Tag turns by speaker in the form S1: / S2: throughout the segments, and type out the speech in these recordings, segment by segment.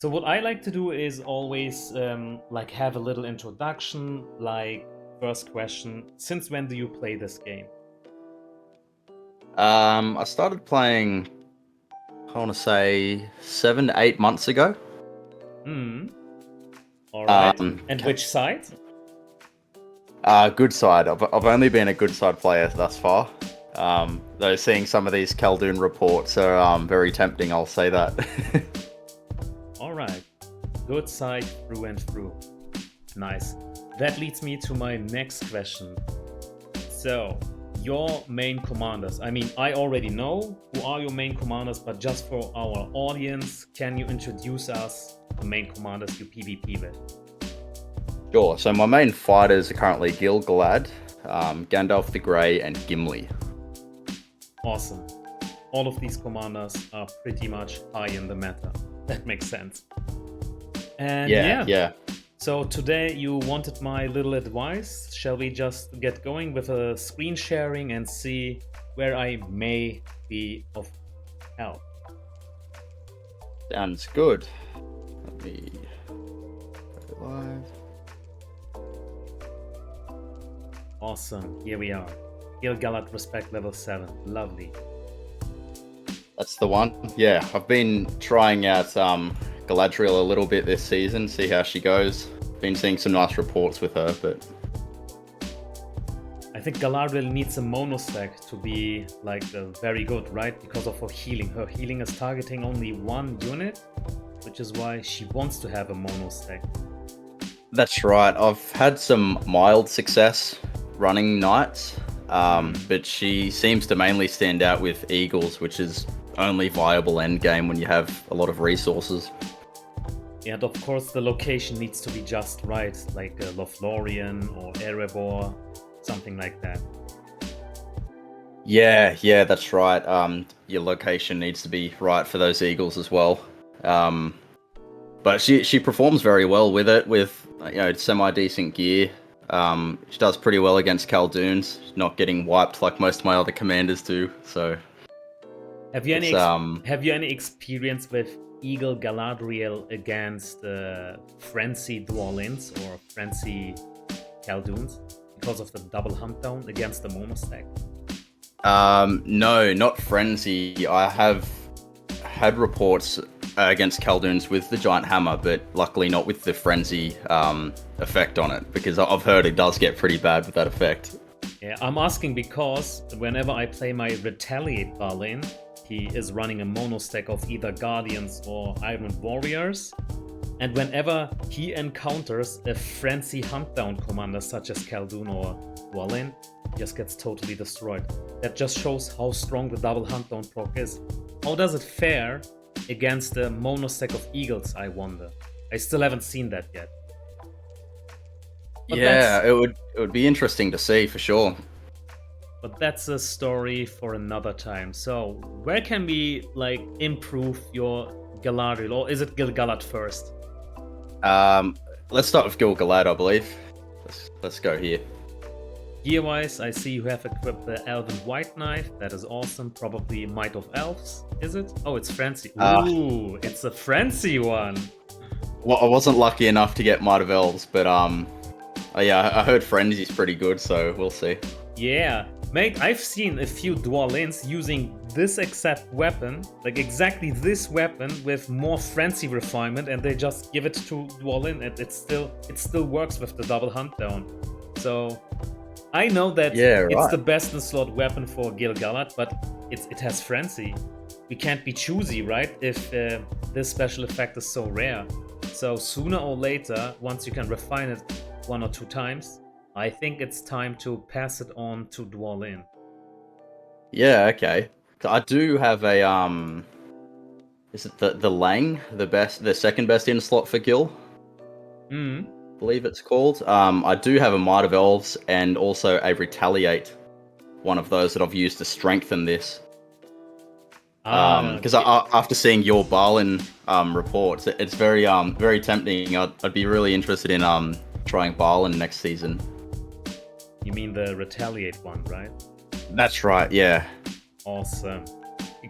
S1: So what I like to do is always like have a little introduction, like first question, since when do you play this game?
S2: I started playing, I want to say 7 to 8 months ago.
S1: Hmm. All right.
S2: Um,
S1: And
S2: ca-
S1: which side?
S2: Good side. I've only been a good side player thus far. Though seeing some of these Khaldun reports are very tempting, I'll say that.
S1: All right. Good side through and through. Nice. That leads me to my next question. So, your main commanders. I mean, I already know who are your main commanders, but just for our audience, can you introduce us the main commanders you PvP with?
S2: Sure. So my main fighters are currently Galad, Gandalf the Grey, and Gimli.
S1: Awesome. All of these commanders are pretty much high in the meta. That makes sense. And
S2: Yeah.
S1: so today you wanted my little advice. Shall we just get going with a screen sharing and see where I may be of help?
S2: Sounds good. Let me go live.
S1: Awesome. Here we are. Gil-galad respect level 7. Lovely.
S2: That's the one. Yeah, I've been trying out Galadriel a little bit this season, see how she goes. Been seeing some nice reports with her, but
S1: I think Galadriel needs a mono stack to be like very good, right? Because of her healing. Her healing is targeting only one unit, which is why she wants to have a mono stack.
S2: that's right. I've had some mild success running knights, but she seems to mainly stand out with eagles, which is only viable end game when you have a lot of resources.
S1: And of course, the location needs to be just right, like Lothlorien or Erebor, something like that.
S2: Yeah, that's right. Your location needs to be right for those eagles as well. But she performs very well with it, with semi decent gear. She does pretty well against Khaldoons, not getting wiped like most of my other commanders do. So
S1: Have you
S2: it's
S1: any experience with Eagle Galadriel against Frenzy Dwallins or Frenzy Khaldoons because of the double hunt down against the mono stack?
S2: No, not frenzy. I have had reports against Khaldoons with the giant hammer, but luckily not with the frenzy effect on it, because I've heard it does get pretty bad with that effect.
S1: Yeah, I'm asking because whenever I play my Retaliate Balin, he is running a mono stack of either Guardians or Iron Warriors. And whenever he encounters a Frenzy Huntdown commander such as Khaldun or Dwalin, he just gets totally destroyed. That just shows how strong the double Huntdown proc is. How does it fare against the mono stack of Eagles, I wonder? I still haven't seen that yet. But
S2: Yeah, it would be interesting to see for sure.
S1: But that's a story for another time. So, where can we like improve your Galadriel, or is it Gil-galad first?
S2: Let's start with Gil-galad, I believe. Let's go here.
S1: Gear-wise, I see you have equipped the Elven White Knife. That is awesome. Probably Might of Elves, is it? Oh, it's Frenzy. Ooh, it's a Frenzy one.
S2: Well, I wasn't lucky enough to get Might of Elves, but yeah, I heard Frenzy's pretty good, so we'll see.
S1: Yeah, mate, I've seen a few Dwalins using this exact weapon, like exactly this weapon with more frenzy refinement, and they just give it to Dwalin, and it still works with the double hunt down. So I know that it's the best in slot weapon for Gil-galad, but it has frenzy. We can't be choosy, right? If this special effect is so rare. So sooner or later, once you can refine it 1 or 2 times, I think it's time to pass it on to Dwalin.
S2: Yeah, okay. I do have a is it the Lang, the second best in slot for Gil? I believe it's called. I do have a Might of Elves and also a Retaliate, one of those that I've used to strengthen this. Because after seeing your Balin reports, it's very tempting. I'd be really interested in trying Balin next season.
S1: You mean the Retaliate one, right?
S2: That's right, yeah.
S1: Awesome.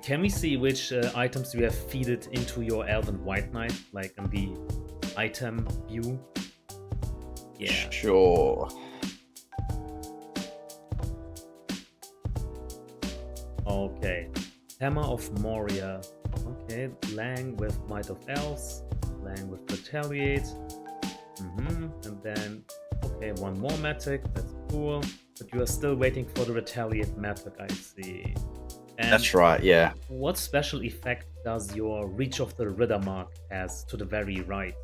S1: Can we see which items you have feeded into your Elven White Knight, like in the item view? Yeah.
S2: Sure.
S1: Okay. Hammer of Moria. Okay. Lang with Might of Elves. Lang with Retaliate. And then, okay, one more Matic. That's cool. But you are still waiting for the Retaliate Matic, I see. And
S2: that's right, yeah.
S1: what special effect does your Reach of the Riddermark has to the very right?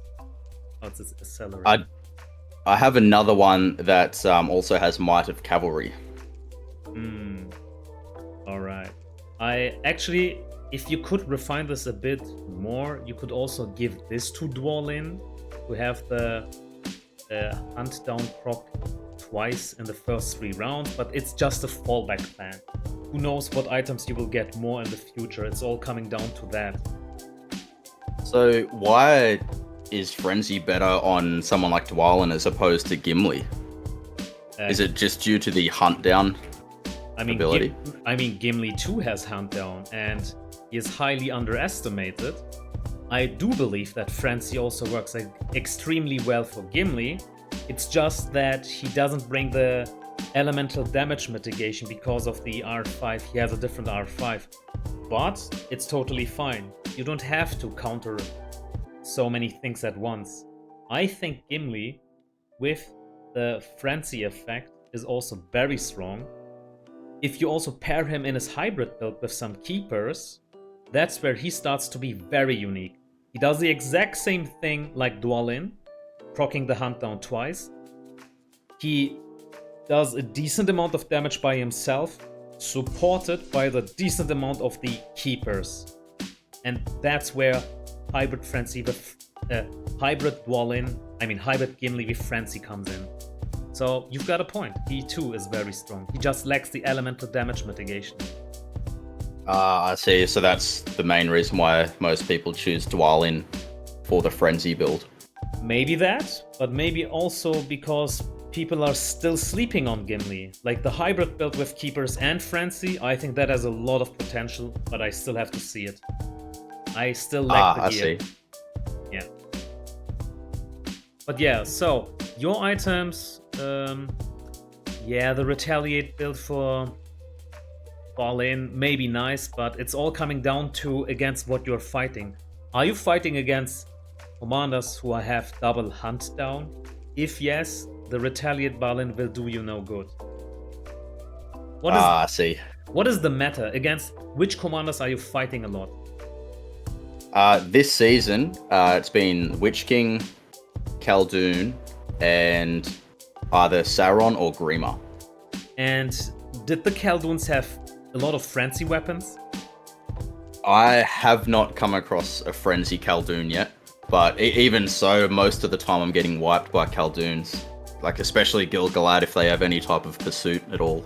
S1: Oh, it's accelerate.
S2: I have another one that also has Might of Cavalry.
S1: Alright. I actually, if you could refine this a bit more, you could also give this to Dwalin to have the hunt down proc twice in the first 3 rounds, but it's just a fallback plan. Who knows what items you will get more in the future? It's all coming down to that.
S2: So why is Frenzy better on someone like Dwalin as opposed to Gimli? Is it just due to the hunt down ability?
S1: Gimli too has hunt down, and he is highly underestimated. I do believe that Frenzy also works extremely well for Gimli. It's just that he doesn't bring the elemental damage mitigation because of the R5. He has a different R5. But it's totally fine. You don't have to counter so many things at once. I think Gimli, with the Frenzy effect, is also very strong. If you also pair him in his hybrid build with some keepers, that's where he starts to be very unique. He does the exact same thing like Dwalin, proccing the hunt down twice. He does a decent amount of damage by himself, supported by the decent amount of the keepers. And that's where hybrid Frenzy with hybrid Gimli with Frenzy comes in. So you've got a point. He too is very strong. He just lacks the elemental damage mitigation.
S2: I see. So that's the main reason why most people choose Dwalin for the Frenzy build.
S1: Maybe that, but maybe also because people are still sleeping on Gimli. Like the hybrid build with Keepers and Frenzy, I think that has a lot of potential, but I still have to see it. I still lack the gear.
S2: I see.
S1: Yeah. But yeah, so your items, the Retaliate build for Dwalin may be nice, but it's all coming down to against what you're fighting. Are you fighting against commanders who have double hunt down? If yes, the Retaliate Balin will do you no good.
S2: I see.
S1: What is the meta? Against which commanders are you fighting a lot?
S2: This season, it's been Witch King, Khaldun, and either Sauron or Grima.
S1: And did the Khalduns have a lot of Frenzy weapons?
S2: I have not come across a Frenzy Khaldun yet, but even so, most of the time I'm getting wiped by Khalduns. Like, especially Gil-galad if they have any type of pursuit at all.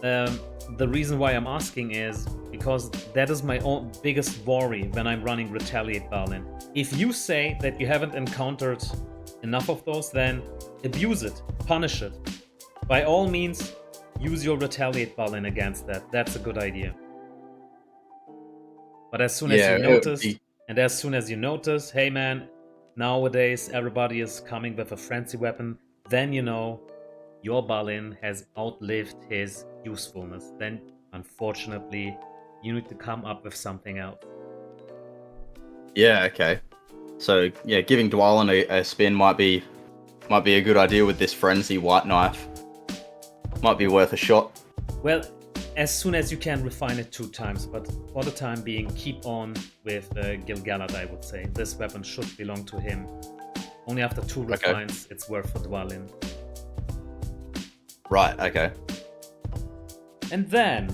S1: The reason why I'm asking is because that is my own biggest worry when I'm running Retaliate Balin. If you say that you haven't encountered enough of those, then abuse it, punish it. By all means, use your Retaliate Balin against that. That's a good idea. But as soon as you notice, hey man, nowadays everybody is coming with a Frenzy weapon, then you know your Balin has outlived his usefulness. Then, unfortunately, you need to come up with something else.
S2: Yeah, okay. So, yeah, giving Dwalin a spin might be a good idea with this Frenzy White Knife. Might be worth a shot.
S1: Well, as soon as you can refine it 2 times, but for the time being, keep on with Gil-galad, I would say. This weapon should belong to him. Only after 2 refines, it's worth for Dwalin.
S2: Right, okay.
S1: And then,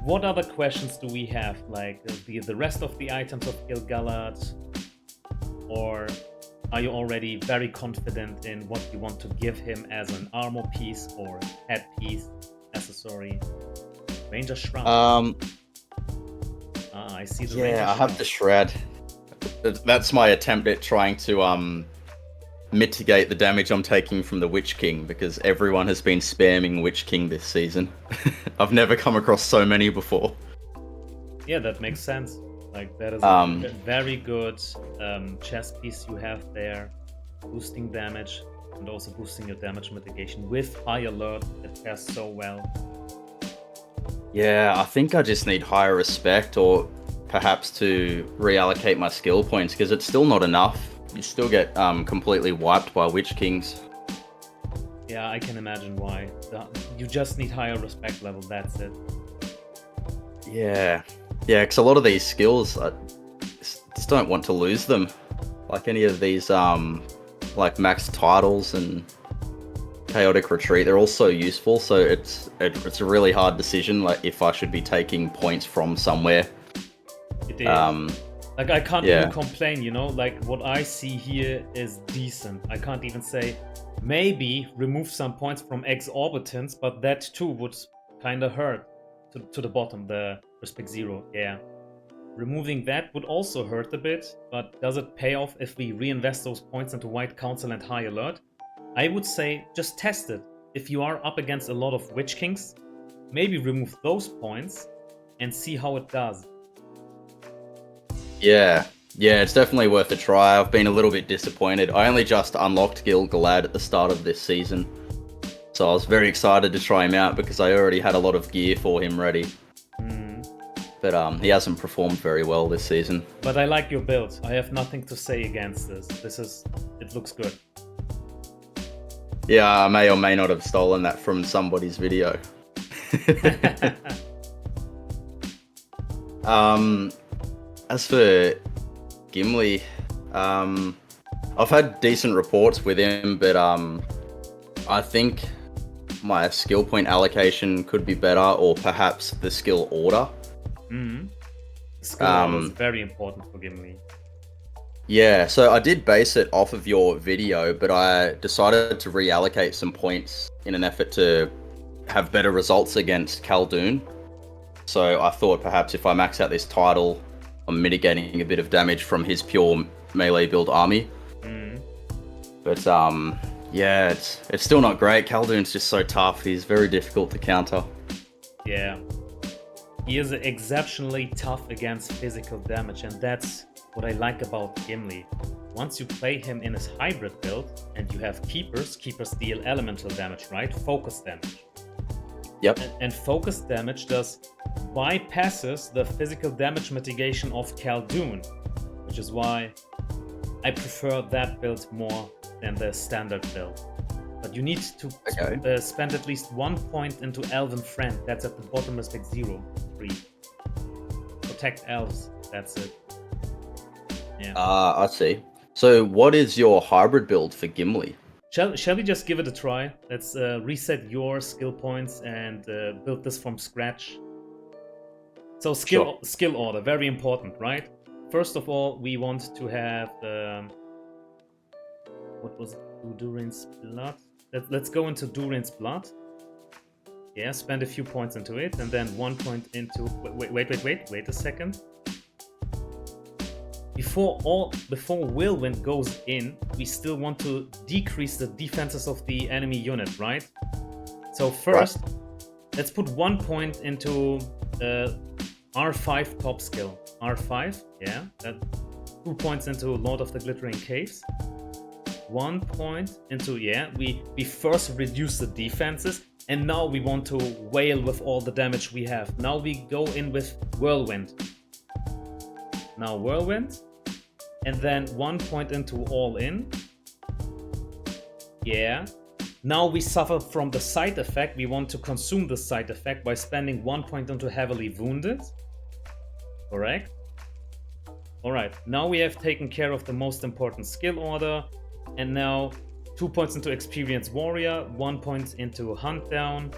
S1: what other questions do we have? Like the rest of the items of Gil-galad? Or are you already very confident in what you want to give him as an armor piece or headpiece, accessory? Ranger Shroud. I see the Ranger Shroud.
S2: I have the Shroud. That's my attempt at trying to mitigate the damage I'm taking from the Witch King, because everyone has been spamming Witch King this season. I've never come across so many before.
S1: Yeah, that makes sense. Like, that is a very good chess piece you have there. Boosting damage and also boosting your damage mitigation with High Alert. It pairs so well.
S2: Yeah, I think I just need higher respect, or perhaps to reallocate my skill points, because it's still not enough. You still get completely wiped by Witch Kings.
S1: Yeah, I can imagine why. You just need higher respect level, that's it.
S2: Yeah, because a lot of these skills, I just don't want to lose them. Like any of these, like max titles and chaotic retreat, they're all so useful. So it's a really hard decision, like if I should be taking points from somewhere.
S1: It is. Like, I can't even complain, you know? Like, what I see here is decent. I can't even say, maybe remove some points from Exorbitance, but that too would kind of hurt to the bottom, the respect 0. Yeah. Removing that would also hurt a bit, but does it pay off if we reinvest those points into White Council and High Alert? I would say just test it. If you are up against a lot of Witch Kings, maybe remove those points and see how it does.
S2: Yeah, it's definitely worth a try. I've been a little bit disappointed. I only just unlocked Gil-galad at the start of this season, so I was very excited to try him out because I already had a lot of gear for him ready. But he hasn't performed very well this season.
S1: But I like your build. I have nothing to say against this. It looks good.
S2: Yeah, I may or may not have stolen that from somebody's video. As for Gimli, I've had decent reports with him, but I think my skill point allocation could be better, or perhaps the skill order.
S1: Skill order is very important for Gimli.
S2: Yeah, so I did base it off of your video, but I decided to reallocate some points in an effort to have better results against Khaldun. So I thought perhaps if I max out this title, I'm mitigating a bit of damage from his pure melee build army. But yeah, it's still not great. Khaldun's just so tough. He's very difficult to counter.
S1: Yeah. He is exceptionally tough against physical damage, and that's what I like about Gimli. Once you play him in his hybrid build, and you have keepers deal elemental damage, right? Focus damage.
S2: Yep.
S1: And focus damage bypasses the physical damage mitigation of Khaldun, which is why I prefer that build more than the standard build. But you need to spend at least 1 point into Elven Friend. That's at the bottom, respect 0. Free. Protect elves. That's it. Yeah.
S2: I see. So what is your hybrid build for Gimli?
S1: Shall we just give it a try? Let's reset your skill points and build this from scratch. So skill order, very important, right? First of all, we want to have what was it? Durin's Blood. Let's go into Durin's Blood. Yeah, spend a few points into it, and then 1 point into. Wait a second. Before Whirlwind goes in, we still want to decrease the defenses of the enemy unit, right? So first, let's put 1 point into R5 top skill. R5, yeah. 2 points into Lord of the Glittering Caves. 1 point into, we first reduce the defenses, and now we want to wail with all the damage we have. Now we go in with Whirlwind. Now Whirlwind. And then 1 point into All In. Yeah. Now we suffer from the side effect. We want to consume the side effect by spending 1 point into Heavily Wounded. Correct? Alright, now we have taken care of the most important skill order. And now 2 points into Experienced Warrior, 1 point into Hunt Down.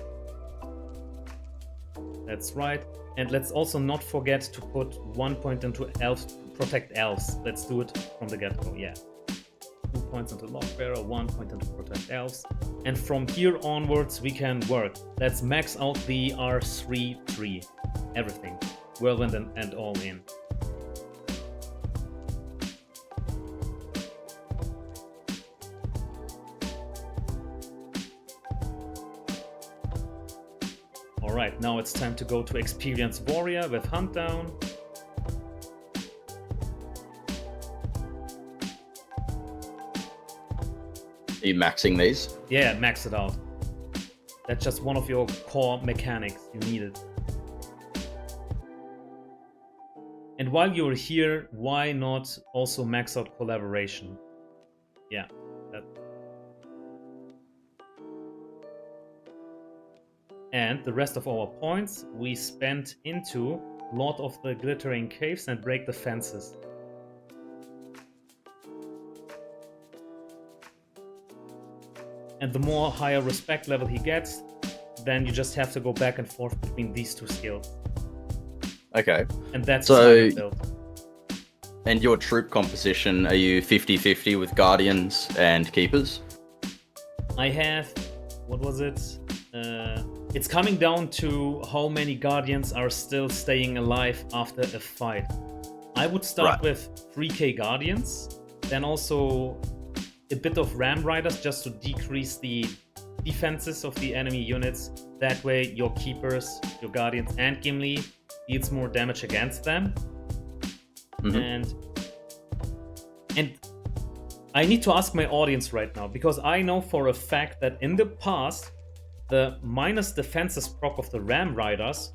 S1: That's right. And let's also not forget to put 1 point into Elves to protect Elves. Let's do it from the get-go, yeah. 2 points into Lockbearer, 1 point into Protect Elves. And from here onwards, we can work. Let's max out the R3 everything. Whirlwind and All In. Alright, now it's time to go to Experienced Warrior with Hunt Down.
S2: Are you maxing these?
S1: Yeah, max it out. That's just one of your core mechanics. You need it. And while you're here, why not also max out collaboration? Yeah. And the rest of our points we spent into Lord of the Glittering Caves and Break the Fences. And the more higher respect level he gets, then you just have to go back and forth between these two skills.
S2: Okay.
S1: And that's
S2: so.
S1: Build.
S2: And your troop composition, are you 50-50 with Guardians and Keepers?
S1: I have, what was it? It's coming down to how many Guardians are still staying alive after a fight. I would start with 3k Guardians, then also a bit of Ram Riders just to decrease the defenses of the enemy units. That way your Keepers, your Guardians and Gimli deals more damage against them. And I need to ask my audience right now, because I know for a fact that in the past the minus defenses proc of the Ram Riders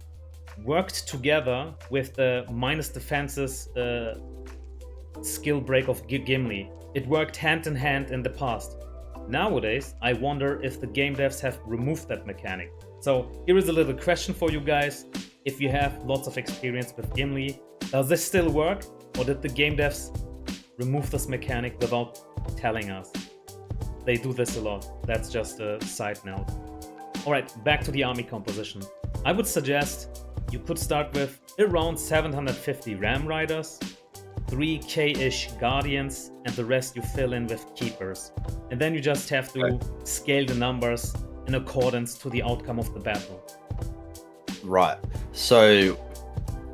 S1: worked together with the minus defenses skill break of Gimli. It worked hand in hand in the past. Nowadays, I wonder if the game devs have removed that mechanic. So here is a little question for you guys. If you have lots of experience with Gimli, does this still work? Or did the game devs remove this mechanic without telling us? They do this a lot. That's just a side note. Alright, back to the army composition. I would suggest you could start with around 750 Ram Riders, 3k-ish Guardians, and the rest you fill in with Keepers. And then you just have to scale the numbers in accordance to the outcome of the battle.
S2: Right. So,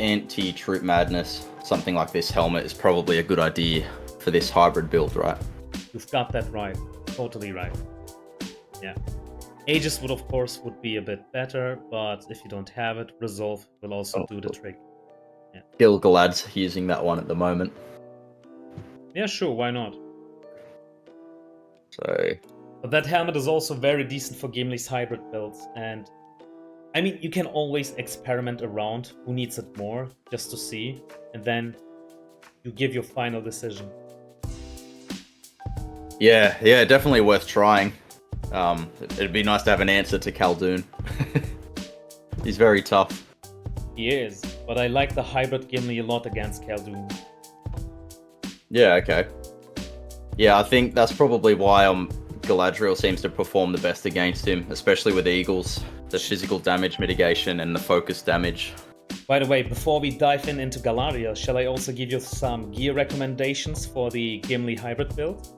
S2: anti-troop madness, something like this helmet is probably a good idea for this hybrid build, right?
S1: You've got that right. Totally right. Yeah. Aegis would, of course, be a bit better, but if you don't have it, Resolve will also do the trick. Yeah.
S2: Galad's using that one at the moment.
S1: Yeah, sure, why not?
S2: So...
S1: But that helmet is also very decent for Gimli's hybrid builds, and I mean, you can always experiment around who needs it more, just to see, and then you give your final decision.
S2: Yeah, definitely worth trying. It'd be nice to have an answer to Khaldun. He's very tough.
S1: He is, but I like the hybrid Gimli a lot against Khaldun.
S2: Yeah, okay. Yeah, I think that's probably why Galadriel seems to perform the best against him, especially with Eagles. The physical damage mitigation and the focus damage.
S1: By the way, before we dive into Galadriel, shall I also give you some gear recommendations for the Gimli hybrid build?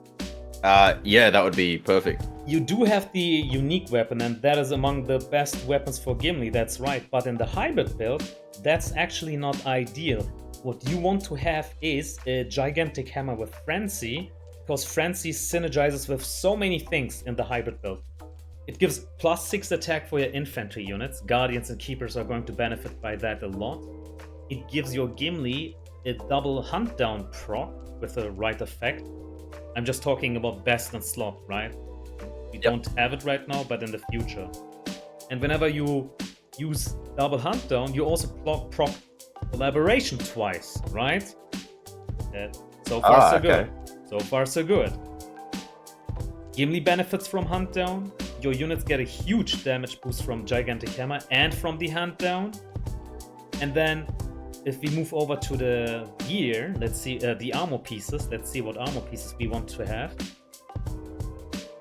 S2: Yeah, that would be perfect.
S1: You do have the unique weapon, and that is among the best weapons for Gimli, that's right. But in the hybrid build, that's actually not ideal. What you want to have is a gigantic hammer with Frenzy, because Frenzy synergizes with so many things in the hybrid build. It gives +6 attack for your infantry units. Guardians and Keepers are going to benefit by that a lot. It gives your Gimli a double hunt down proc with the right effect. I'm just talking about best and slot, right? We don't have it right now, but in the future. And whenever you use double hunt down, you also proc collaboration twice, right? So far, so good. So far, so good. Gimli benefits from hunt down. Your units get a huge damage boost from Gigantic Hammer and from the hunt down. And then, if we move over to the gear, let's see the armor pieces. Let's see what armor pieces we want to have.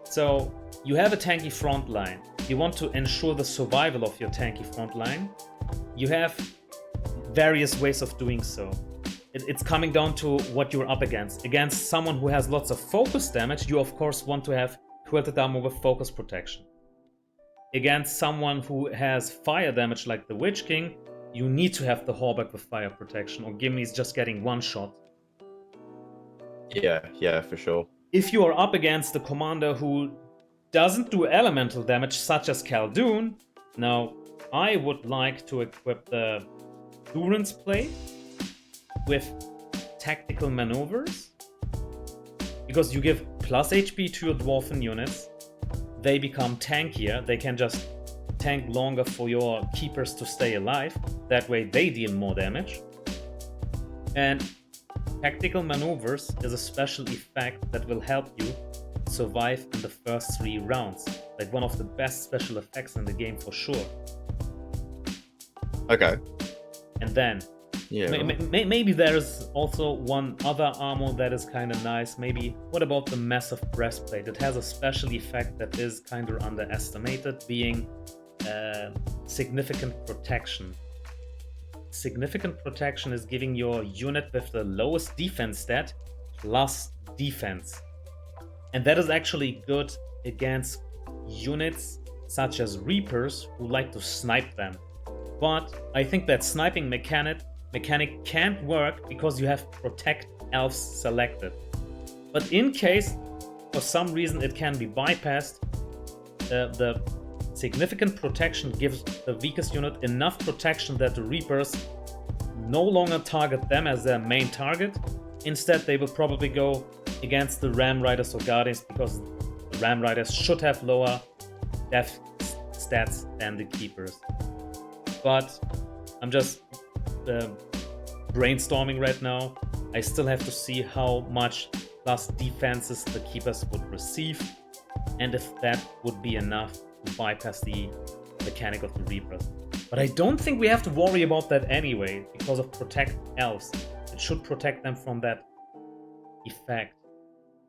S1: So, you have a tanky front line. You want to ensure the survival of your tanky front line. You have various ways of doing so. It's coming down to what you're up against. Against someone who has lots of focus damage, you of course want to have quilted armor with focus protection. Against someone who has fire damage like the Witch King, you need to have the Hawberk with fire protection, or Gimli's just getting one shot.
S2: Yeah, for sure.
S1: If you are up against the commander who doesn't do elemental damage, such as Khaldun, now I would like to equip the Durance plate with tactical maneuvers, because you give plus HP to your dwarven units. They become tankier. They can just tank longer for your keepers to stay alive. That way they deal more damage. And tactical maneuvers is a special effect that will help you survive in the first 3 rounds. Like one of the best special effects in the game for sure.
S2: Okay.
S1: And then
S2: yeah,
S1: maybe there's also one other armor that is kind of nice. Maybe, what about the massive breastplate? It has a special effect that is kind of underestimated, being significant protection. Significant protection is giving your unit with the lowest defense stat plus defense. And that is actually good against units such as Reapers who like to snipe them. But I think that sniping mechanic can't work because you have Protect Elves selected. But in case for some reason it can be bypassed, the significant protection gives the weakest unit enough protection that the Reapers no longer target them as their main target. Instead, they will probably go against the Ram Riders or Guardians, because the Ram Riders should have lower death stats than the Keepers. But I'm just brainstorming right now. I still have to see how much plus defenses the Keepers would receive, and if that would be enough to bypass the mechanic of the Reapers. But I don't think we have to worry about that anyway, because of Protect Elves. It should protect them from that effect.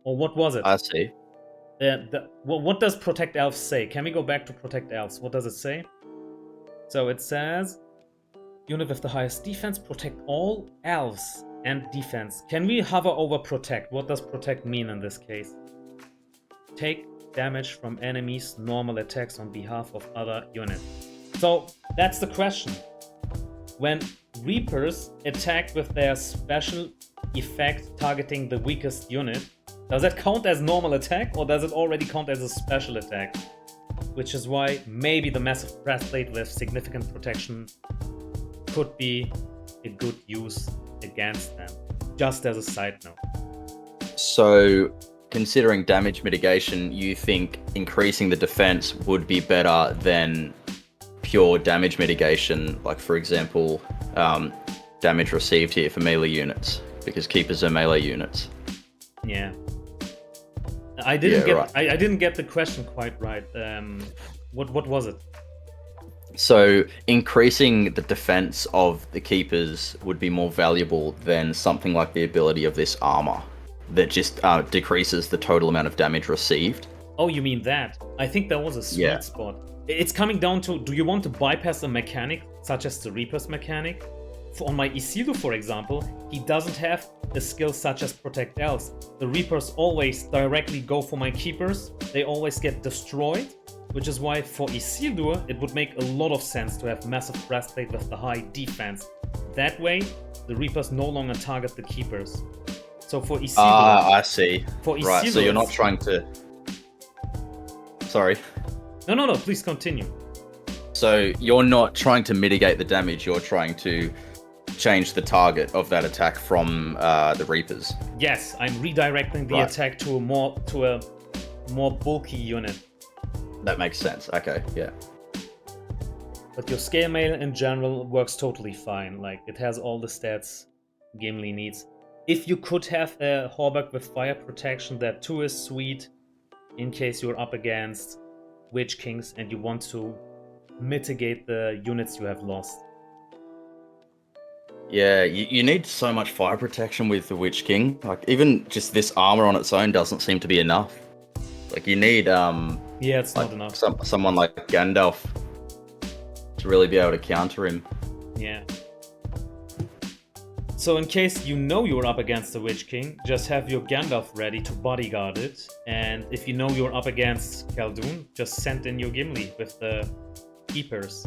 S1: Or what was it?
S2: I see.
S1: What does Protect Elves say? Can we go back to Protect Elves? What does it say? So it says, unit with the highest defense, protect all elves and defense. Can we hover over protect? What does protect mean in this case? Take damage from enemies' normal attacks on behalf of other units. So that's the question. When Reapers attack with their special effect targeting the weakest unit, does that count as normal attack, or does it already count as a special attack? Which is why maybe the massive breastplate with significant protection could be a good use against them, just as a side note.
S2: So, considering damage mitigation, you think increasing the defense would be better than pure damage mitigation, like for example, damage received here for melee units, because keepers are melee units.
S1: Yeah. I didn't
S2: right.
S1: I didn't get the question quite right. What was it?
S2: So increasing the defense of the keepers would be more valuable than something like the ability of this armor that just decreases the total amount of damage received.
S1: Oh, you mean that? I think that was a sweet spot. It's coming down to, do you want to bypass a mechanic such as the Reaper's mechanic? On my Isildur, for example, he doesn't have a skill such as Protect Elves. The Reapers always directly go for my Keepers. They always get destroyed, which is why for Isildur it would make a lot of sense to have massive breastplate with the high defense. That way, the Reapers no longer target the Keepers. So for Isildur...
S2: I see.
S1: For Isildur,
S2: right, so you're not trying to... Sorry.
S1: No, please continue.
S2: So you're not trying to mitigate the damage, you're trying to change the target of that attack from the Reapers.
S1: Yes, I'm redirecting the attack to a more bulky unit.
S2: That makes sense. Okay, yeah.
S1: But your scale mail in general works totally fine. Like, it has all the stats Gimli needs. If you could have a Hauberk with fire protection, that too is sweet. In case you're up against Witch Kings and you want to mitigate the units you have lost.
S2: Yeah, you need so much fire protection with the Witch King. Like, even just this armor on its own doesn't seem to be enough. Like, you need
S1: yeah, it's
S2: like
S1: not enough.
S2: Someone like Gandalf to really be able to counter him.
S1: Yeah. So in case you know you're up against the Witch King, just have your Gandalf ready to bodyguard it. And if you know you're up against Khaldun, just send in your Gimli with the Keepers.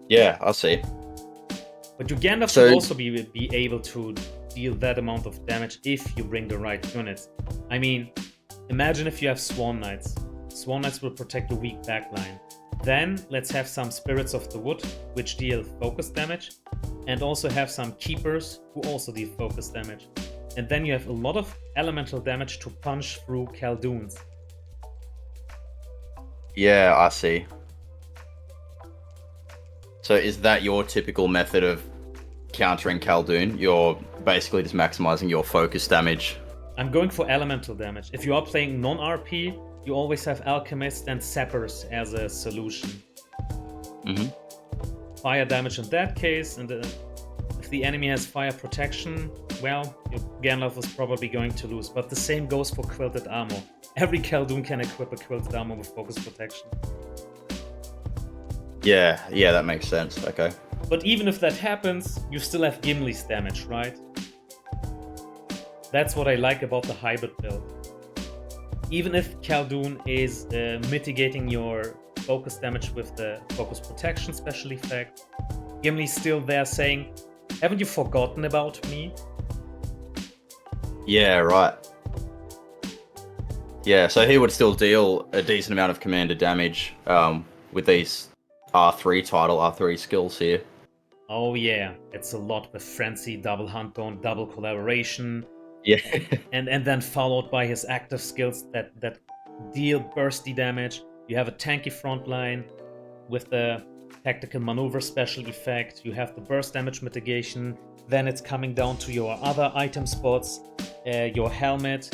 S2: Yeah, I see.
S1: But your Gandalf should also be able to deal that amount of damage if you bring the right units. I mean, imagine if you have Swan Knights. Swan Knights will protect the weak backline. Then let's have some Spirits of the Wood, which deal focus damage, and also have some Keepers, who also deal focus damage. And then you have a lot of elemental damage to punch through Khaldoons.
S2: Yeah, I see. So is that your typical method of countering Khaldoon? You're basically just maximizing your focus damage.
S1: I'm going for elemental damage. If you are playing non-RP, you always have Alchemist and Sappers as a solution.
S2: Mm-hmm.
S1: Fire damage in that case, and if the enemy has fire protection, well, your Gandalf is probably going to lose. But the same goes for Quilted Armor. Every Khaldoon can equip a Quilted Armor with focus protection.
S2: Yeah, that makes sense. Okay.
S1: But even if that happens, you still have Gimli's damage, right? That's what I like about the hybrid build. Even if Khaldoon is mitigating your focus damage with the focus protection special effect, Gimli's still there saying, haven't you forgotten about me?
S2: Yeah, right. Yeah, so he would still deal a decent amount of commander damage with these R3 skills here.
S1: Oh yeah, it's a lot with Frenzy, Double Huntbone, Double Collaboration.
S2: Yeah.
S1: and then followed by his active skills that deal bursty damage. You have a tanky frontline with the tactical maneuver special effect. You have the burst damage mitigation. Then it's coming down to your other item spots. Your helmet.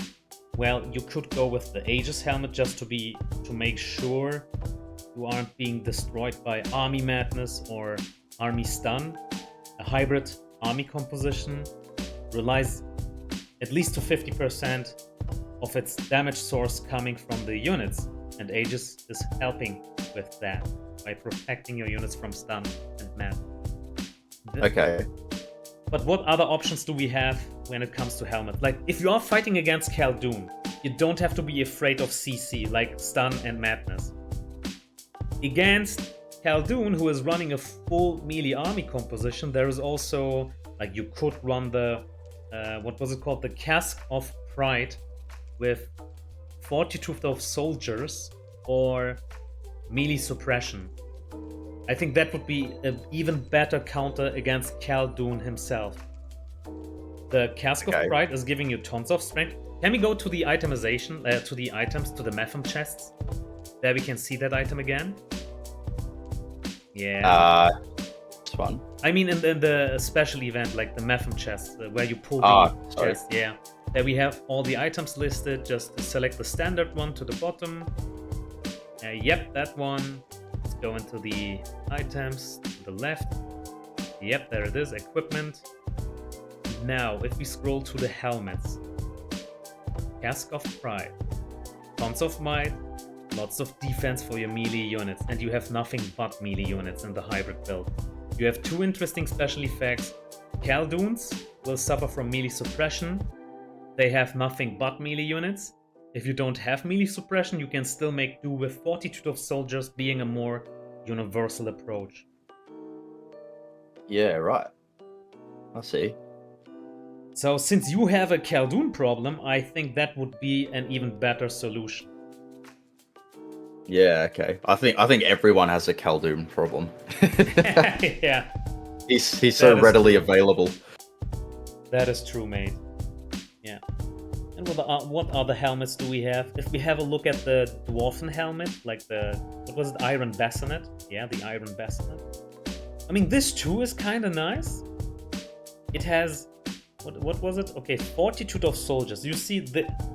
S1: Well, you could go with the Aegis helmet just to make sure you aren't being destroyed by army madness or army stun. A hybrid army composition relies at least to 50% of its damage source coming from the units, and Aegis is helping with that by protecting your units from stun and mad.
S2: Okay.
S1: But what other options do we have when it comes to helmet? Like, if you are fighting against Khaldoon, you don't have to be afraid of CC, like stun and madness. Against Khaldoon, who is running a full melee army composition, there is also, like, you could run the what was it called? The Cask of Pride with Fortitude of Soldiers or melee suppression. I think that would be an even better counter against Khaldoon himself. The Cask of Pride is giving you tons of strength. Can we go to the itemization, to the items, to the Mepham chests? There we can see that item again. Yeah.
S2: It's fun.
S1: I mean, in the special event, like the Mepham chest, where you pull the chest, yeah. There we have all the items listed. Just select the standard one to the bottom. Yep, that one. Let's go into the items to the left. Yep, there it is, equipment. Now, if we scroll to the helmets. Cask of Pride. Tons of might. Lots of defense for your melee units. And you have nothing but melee units in the hybrid build. You have two interesting special effects. Khaldoons will suffer from melee suppression. They have nothing but melee units. If you don't have melee suppression, you can still make do with Fortitude of Soldiers being a more universal approach.
S2: Yeah, right. I see.
S1: So since you have a Khaldoon problem, I think that would be an even better solution.
S2: Yeah, okay. I think everyone has a Khaldoon problem.
S1: Yeah.
S2: He's so readily available.
S1: That is true, mate. Yeah. And what other helmets do we have? If we have a look at the Dwarven helmet, like what was it, Iron Bassinet? Yeah, the Iron Bassinet. I mean, this too is kind of nice. It has, what was it? Okay, Fortitude of Soldiers. You see,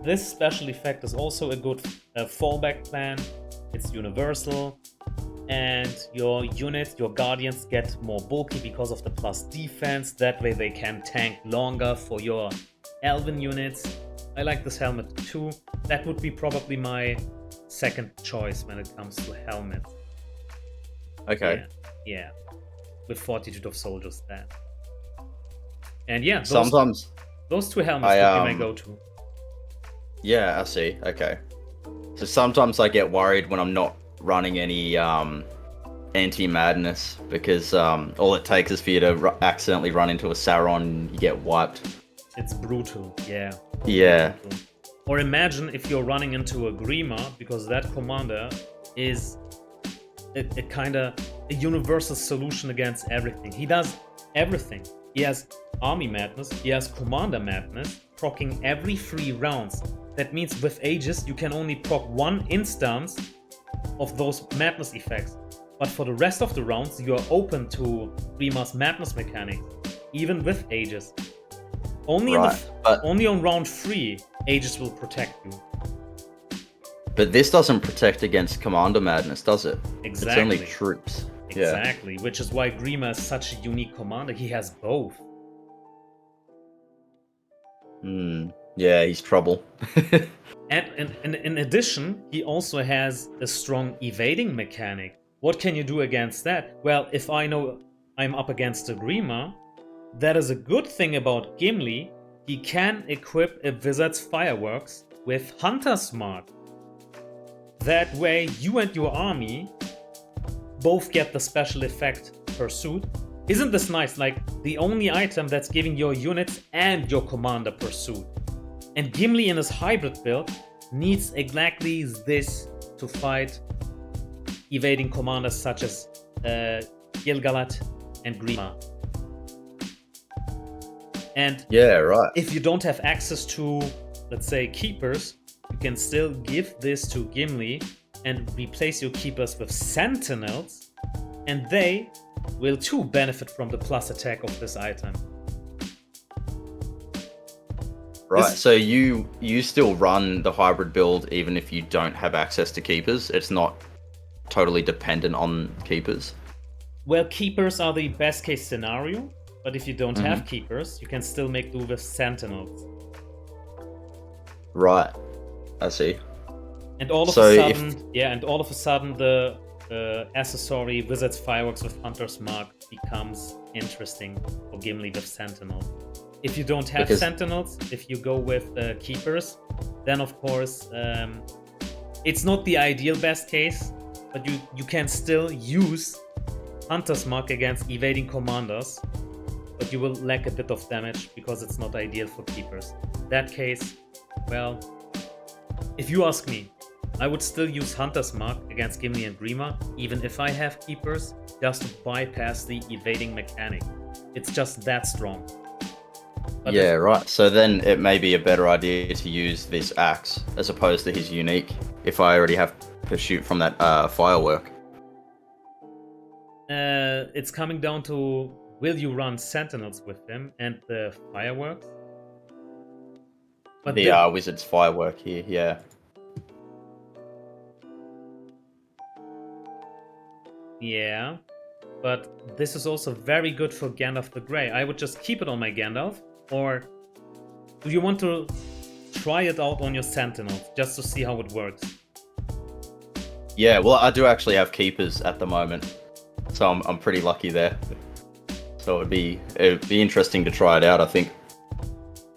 S1: this special effect is also a good fallback plan. It's universal. And your units, your guardians get more bulky because of the plus defense. That way they can tank longer for your elven units. I like this helmet too. That would be probably my second choice when it comes to helmet.
S2: Okay.
S1: Yeah. With Fortitude of Soldiers then. And yeah, those two helmets would be my go-to.
S2: Yeah, I see. Okay. So sometimes I get worried when I'm not running any anti-madness because all it takes is for you to accidentally run into a Sauron and you get wiped.
S1: It's brutal, yeah.
S2: Yeah.
S1: Brutal. Or imagine if you're running into a Grima, because that commander is a kind of a universal solution against everything. He does everything. He has Army Madness, he has Commander Madness, proccing every 3 rounds. That means with Aegis you can only proc 1 instance of those Madness effects. But for the rest of the rounds you are open to Grima's Madness mechanics, even with Aegis. Only on round 3 Aegis will protect you.
S2: But this doesn't protect against Commander Madness, does it?
S1: Exactly.
S2: It's only troops.
S1: Exactly, yeah. Which is why Grima is such a unique commander. He has both.
S2: Yeah, he's trouble.
S1: And in addition, he also has a strong evading mechanic. What can you do against that? Well, if I know I'm up against a Grima, that is a good thing about Gimli. He can equip a Wizard's Fireworks with Hunter's Mark. That way, you and your army both get the special effect Pursuit. Isn't this nice? Like, the only item that's giving your units and your commander Pursuit. And Gimli in his hybrid build needs exactly this to fight evading commanders such as Gil-galad and Grima. And
S2: yeah, right.
S1: If you don't have access to, let's say, keepers, you can still give this to Gimli and replace your keepers with sentinels, and they will too benefit from the plus attack of this item.
S2: Right, so you still run the hybrid build even if you don't have access to keepers? It's not totally dependent on keepers?
S1: Well, keepers are the best case scenario, but if you don't have keepers, you can still make do with sentinels.
S2: Right, I see.
S1: And all of a sudden, the accessory Wizard's Fireworks with Hunter's Mark becomes interesting for Gimli with Sentinel. If you don't have Sentinels, if you go with Keepers, then of course it's not the ideal best case, but you can still use Hunter's Mark against evading commanders, but you will lack a bit of damage because it's not ideal for Keepers. In that case, well, if you ask me, I would still use Hunter's Mark against Gimli and Grima, even if I have Keepers, just to bypass the evading mechanic. It's just that strong. But
S2: yeah, right. So then it may be a better idea to use this axe as opposed to his unique, if I already have Pursuit from that firework.
S1: It's coming down to, will you run Sentinels with him and the fireworks? But
S2: the Wizard's Firework here, yeah.
S1: Yeah, but this is also very good for Gandalf the Grey. I would just keep it on my Gandalf, or do you want to try it out on your Sentinels just to see how it works?
S2: Yeah, well, I do actually have keepers at the moment, so I'm pretty lucky there. So it'd be interesting to try it out, I think.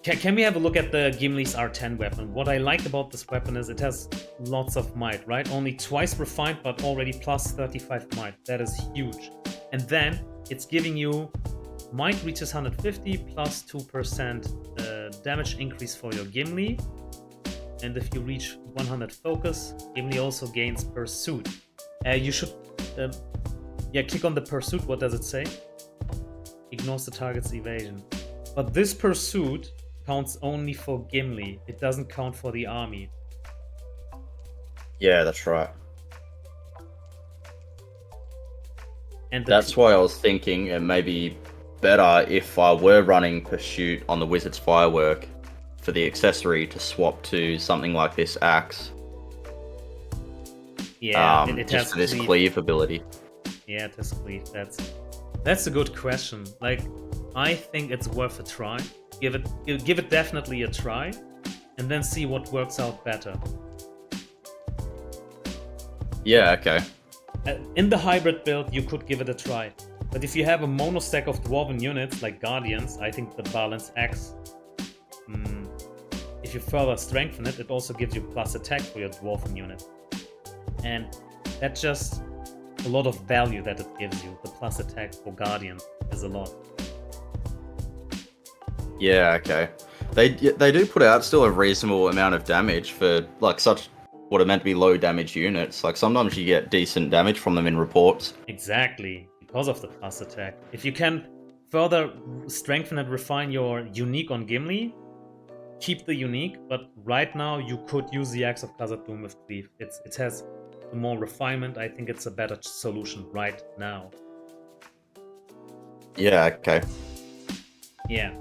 S1: Can we have a look at the Gimli's R10 weapon? What I like about this weapon is it has lots of might, right? Only twice refined, but already plus 35 might. That is huge. And then it's giving you might reaches 150 plus 2% damage increase for your Gimli. And if you reach 100 focus, Gimli also gains Pursuit. You should click on the Pursuit. What does it say? Ignores the target's evasion. But this Pursuit counts only for Gimli. It doesn't count for the army.
S2: Yeah, that's right.
S1: And
S2: that's why I was thinking it may be better if I were running Pursuit on the Wizard's Firework for the accessory to swap to something like this axe.
S1: Yeah, it
S2: just
S1: has
S2: for this cleave ability.
S1: Yeah, it has cleave. That's a good question. Like, I think it's worth a try. Give it definitely a try, and then see what works out better.
S2: Yeah, okay.
S1: In the hybrid build, you could give it a try. But if you have a mono stack of Dwarven units, like Guardians, I think the Balance Axe, if you further strengthen it, it also gives you plus attack for your Dwarven unit. And that's just a lot of value that it gives you. The plus attack for Guardians is a lot.
S2: Yeah, okay. They do put out still a reasonable amount of damage for like such what are meant to be low damage units. Like sometimes you get decent damage from them in reports.
S1: Exactly, because of the plus attack. If you can further strengthen and refine your unique on Gimli, keep the unique, but right now you could use the Axe of Khazad-dûm with Cleave. It has more refinement. I think it's a better solution right now.
S2: Yeah, okay.
S1: Yeah.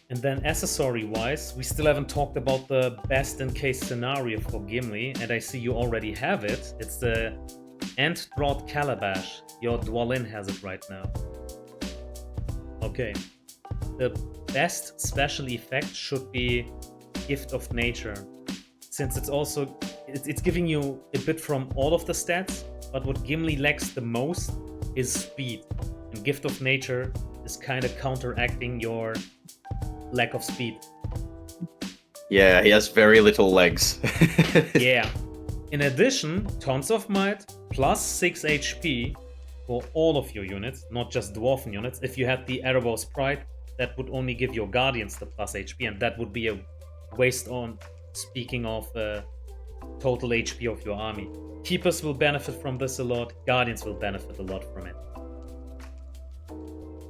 S1: And then accessory-wise, we still haven't talked about the best-in-case scenario for Gimli, and I see you already have it. It's the Ant-Drought Calabash. Your Dwalin has it right now. Okay. The best special effect should be Gift of Nature, since it's giving you a bit from all of the stats, but what Gimli lacks the most is speed, and Gift of Nature is kind of counteracting your lack of speed.
S2: Yeah, he has very little legs.
S1: Yeah. In addition, Tons of Might plus 6 HP for all of your units, not just Dwarven units. If you had the Erebos Pride, that would only give your Guardians the plus HP, and that would be a waste on, speaking of total HP of your army. Keepers will benefit from this a lot, Guardians will benefit a lot from it.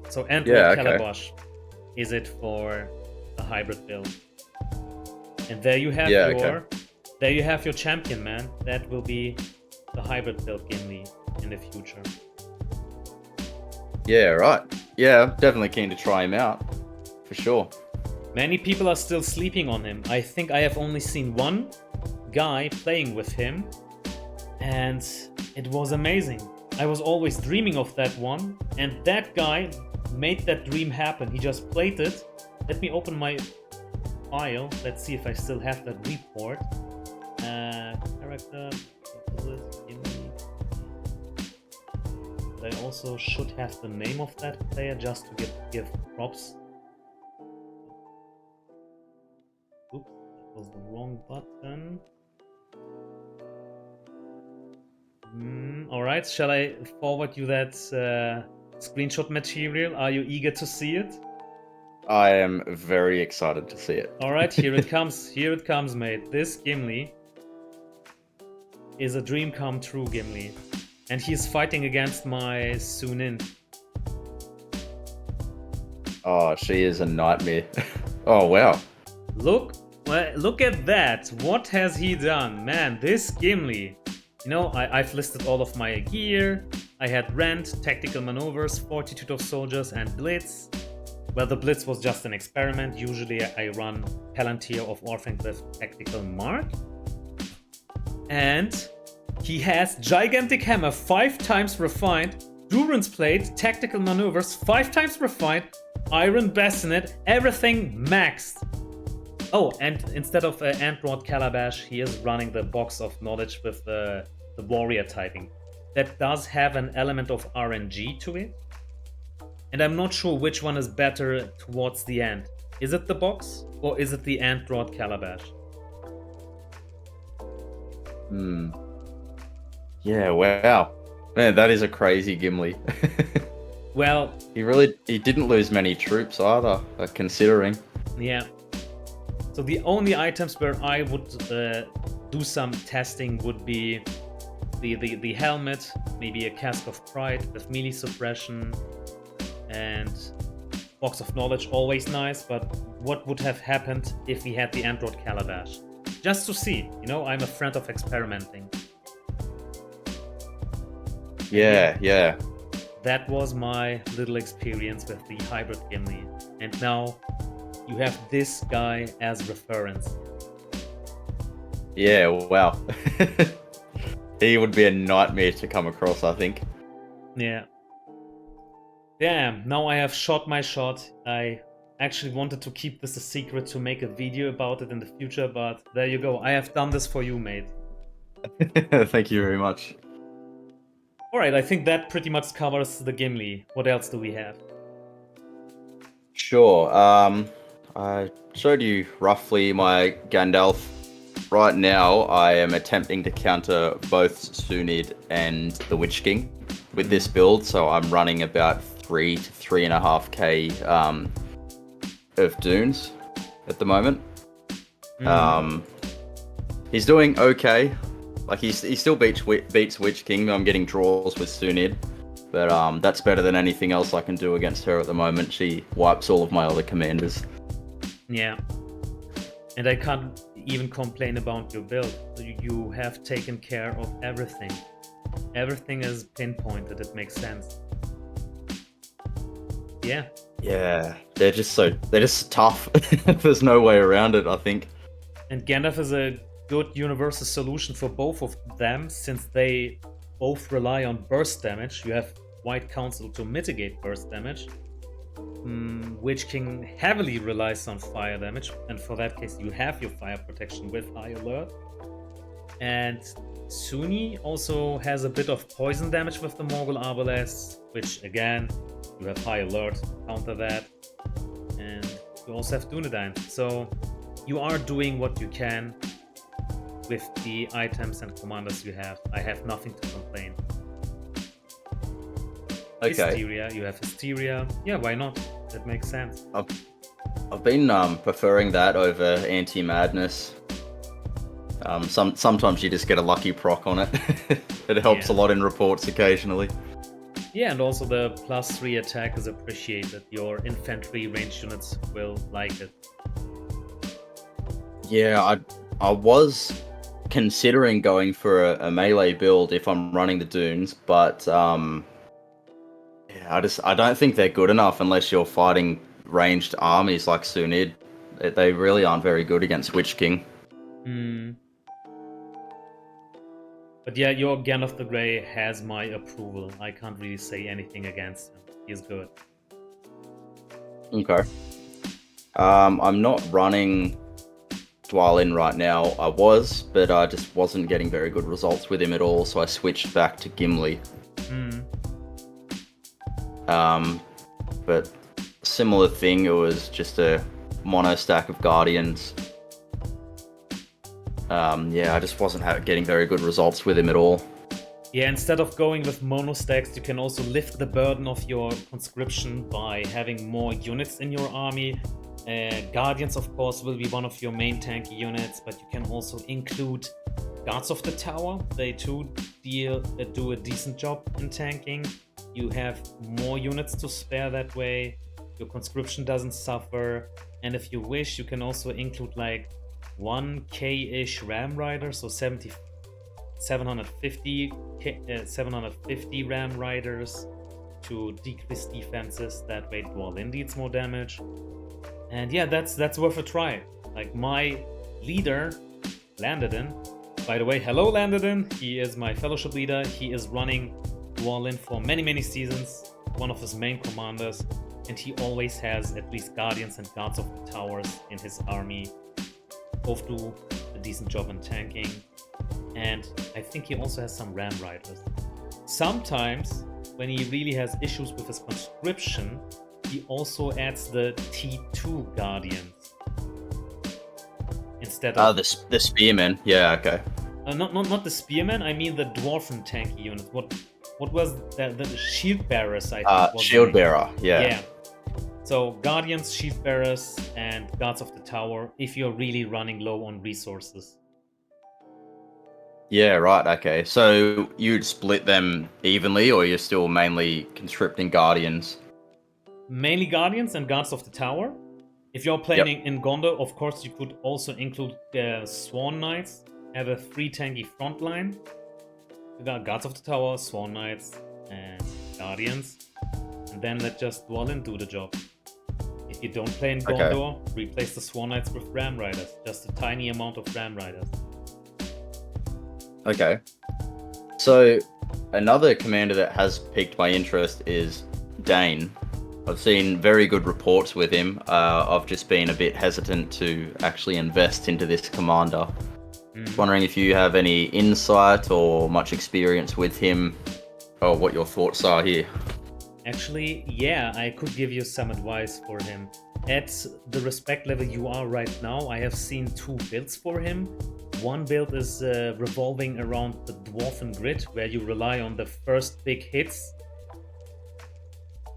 S1: So Ant-Drought Calabash is it for a hybrid build. And there you have there you have your champion, man. That will be the hybrid build Gimli in the future.
S2: Yeah, right. Yeah, I'm definitely keen to try him out. For sure.
S1: Many people are still sleeping on him. I think I have only seen one guy playing with him, and it was amazing. I was always dreaming of that one, and that guy made that dream happen. He just played it. Let me open my file. Let's see if I still have that report. Character. I also should have the name of that player just to give props. Oops, that was the wrong button. Alright, shall I forward you that screenshot material? Are you eager to see it?
S2: I am very excited to see it.
S1: Alright, here it comes. Here it comes, mate. This Gimli is a dream come true Gimli. And he's fighting against my Sunin.
S2: Oh, she is a nightmare. Oh, wow.
S1: Look at that. What has he done? Man, this Gimli. You know, I've listed all of my gear. I had Rend, Tactical Maneuvers, Fortitude of Soldiers, and Blitz. Well, the Blitz was just an experiment. Usually I run Palantir of Orphan with Tactical Mark. And he has Gigantic Hammer, 5 times refined, Duran's Plate, Tactical Maneuvers, 5 times refined, Iron Bassinet, everything maxed. Oh, and instead of Ant-Drought Calabash, he is running the Box of Knowledge with the Warrior typing. That does have an element of RNG to it. And I'm not sure which one is better towards the end. Is it the Box or is it the Ant-Drought Calabash?
S2: Yeah, wow. Man, that is a crazy Gimli.
S1: Well,
S2: he didn't lose many troops either, considering.
S1: Yeah. So the only items where I would do some testing would be the helmet, maybe a Cask of Pride with melee suppression, and Box of Knowledge, always nice, but what would have happened if he had the Ant-Drought Calabash? Just to see, you know, I'm a friend of experimenting.
S2: Yeah.
S1: That was my little experience with the hybrid Gimli. And now you have this guy as reference.
S2: Yeah, wow. He would be a nightmare to come across, I think.
S1: Yeah. Damn, now I have shot my shot. I actually wanted to keep this a secret to make a video about it in the future, but there you go. I have done this for you, mate.
S2: Thank you very much.
S1: Alright, I think that pretty much covers the Gimli. What else do we have?
S2: Sure. I showed you roughly my Gandalf. Right now, I am attempting to counter both Sunid and the Witch King with this build, so I'm running about 3 to 3.5k of Dunes at the moment. He's doing okay. Like he still beats Witch King. I'm getting draws with Sunid, but that's better than anything else I can do against her at the moment. She wipes all of my other commanders.
S1: Yeah, and I can't even complain about your build. You have taken care of everything. Everything is pinpointed. It makes sense. Yeah.
S2: Yeah, they're just tough. There's no way around it, I think.
S1: And Gandalf is a good universal solution for both of them, since they both rely on burst damage. You have White Council to mitigate burst damage. Witch King heavily relies on fire damage, and for that case you have your fire protection with High Alert. And Sunni also has a bit of poison damage with the Morgul Arbalest, which again, you have High Alert to counter that. And you also have Dunedain. So you are doing what you can with the items and commanders you have. I have nothing to complain.
S2: Okay.
S1: Hysteria, you have Hysteria. Yeah, why not? That makes sense.
S2: I've been preferring that over Anti-Madness. Sometimes you just get a lucky proc on it. It helps a lot in reports occasionally.
S1: Yeah, and also the +3 attack is appreciated. Your infantry range units will like it.
S2: Yeah, I was considering going for a melee build if I'm running the Dunes, but yeah, I don't think they're good enough unless you're fighting ranged armies like Sunid. They really aren't very good against Witch King.
S1: But yeah, your Gandalf the Grey has my approval. I can't really say anything against him. He's good.
S2: Okay. I'm not running Dwalin right now. I was, but I just wasn't getting very good results with him at all, so I switched back to Gimli. But similar thing, it was just a mono stack of Guardians. Yeah, I just wasn't getting very good results with him at all.
S1: Yeah, instead of going with mono stacks, you can also lift the burden of your conscription by having more units in your army. Guardians, of course, will be one of your main tanky units, but you can also include Guards of the Tower. They too do a decent job in tanking. You have more units to spare that way. Your conscription doesn't suffer. And if you wish, you can also include like 1k-ish Ram Rider, so 750 Ram Riders to decrease defenses. That way Dwalin deals more damage. And yeah, that's worth a try. Like my leader, Landedin. By the way, hello Landedin. He is my fellowship leader. He is running Dwalin for many seasons. One of his main commanders. And he always has at least Guardians and Guards of the Towers in his army. Both do a decent job in tanking. And I think he also has some Ram Riders. Sometimes, when he really has issues with his conscription, he also adds the T2 Guardians. Instead of...
S2: the Spearmen. Yeah, okay.
S1: Not the Spearmen, I mean the Dwarven tanky units. What was that? The Shield Bearers, I think.
S2: Shield Bearer, yeah.
S1: Yeah. So Guardians, Shield Bearers, and Guards of the Tower, if you're really running low on resources.
S2: Yeah, right, okay. So you'd split them evenly, or you're still mainly conscripting Guardians?
S1: Mainly Guardians and Guards of the Tower. If you're playing in Gondor, of course, you could also include Sworn Knights. Have a 3 tanky front line. You got Guards of the Tower, Sworn Knights, and Guardians. And then let just Dwalin do the job. If you don't play in Gondor, replace the Sworn Knights with Ram Riders. Just a tiny amount of Ram Riders.
S2: Okay. So, another commander that has piqued my interest is Dane. I've seen very good reports with him. I've just been a bit hesitant to actually invest into this commander. Wondering if you have any insight or much experience with him, or what your thoughts are here.
S1: Actually, yeah, I could give you some advice for him. At the respect level you are right now, I have seen 2 builds for him. One build is revolving around the Dwarven Grid, where you rely on the first big hits.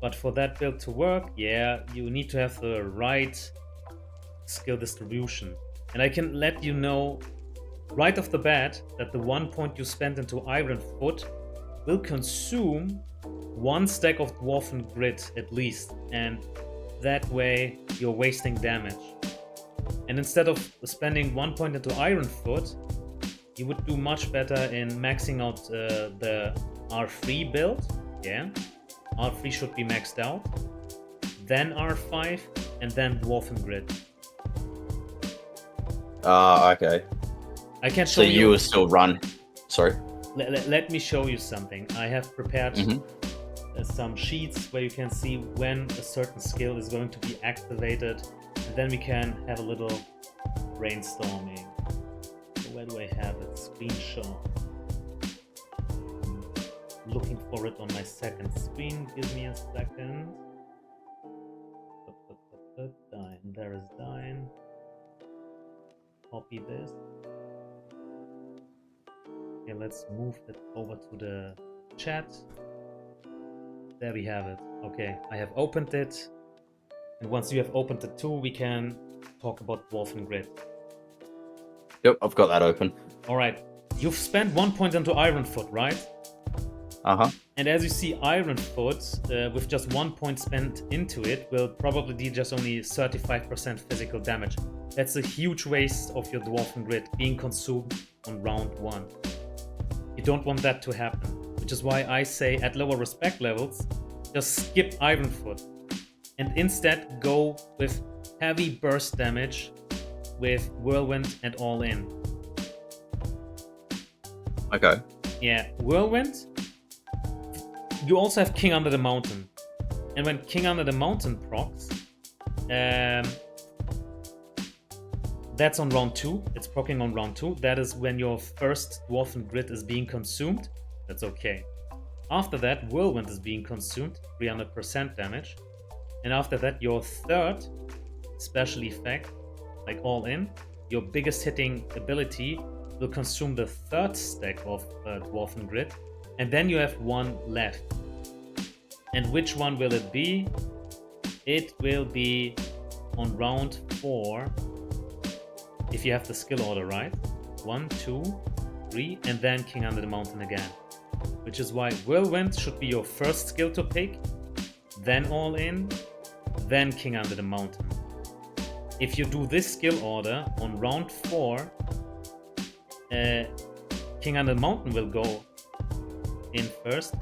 S1: But for that build to work, yeah, you need to have the right skill distribution. And I can let you know right off the bat that the 1 point you spent into Ironfoot will consume 1 stack of Dwarven Grit at least, and that way you're wasting damage. And instead of spending 1 point into Ironfoot, you would do much better in maxing out the R3 build. Yeah, R3 should be maxed out, then R5, and then Dwarven Grit.
S2: Okay.
S1: I can show
S2: you. So you will still run. Sorry.
S1: Let me show you something. I have prepared some sheets where you can see when a certain skill is going to be activated, and then we can have a little brainstorming. So where do I have it? Screenshot. I'm looking for it on my second screen. Give me a second. Dine. There is Dine. Copy this. Okay, let's move it over to the chat. There we have it. Okay, I have opened it. And once you have opened it too, we can talk about Dwarven Grit.
S2: Yep, I've got that open.
S1: Alright, you've spent 1 point into Ironfoot, right?
S2: Uh-huh.
S1: And as you see, Ironfoot, with just 1 point spent into it, will probably do just only 35% physical damage. That's a huge waste of your Dwarven Grit being consumed on round 1. You don't want that to happen, which is why I say at lower respect levels, just skip Ironfoot and instead go with heavy burst damage with Whirlwind and All In.
S2: Okay.
S1: Yeah, Whirlwind. You also have King Under the Mountain. And when King Under the Mountain procs, that's on round 2. It's proccing on round 2. That is when your first Dwarven Grit is being consumed. That's okay. After that, Whirlwind is being consumed, 300% damage. And after that, your third special effect, like All In, your biggest hitting ability will consume the third stack of Dwarven Grit. And then you have 1 left. And which one will it be? It will be on round 4. If you have the skill order right. 1, 2, 3, and then King Under the Mountain again. Which is why Whirlwind should be your first skill to pick, then All In, then King Under the Mountain. If you do this skill order on round 4, King Under the Mountain will go in first.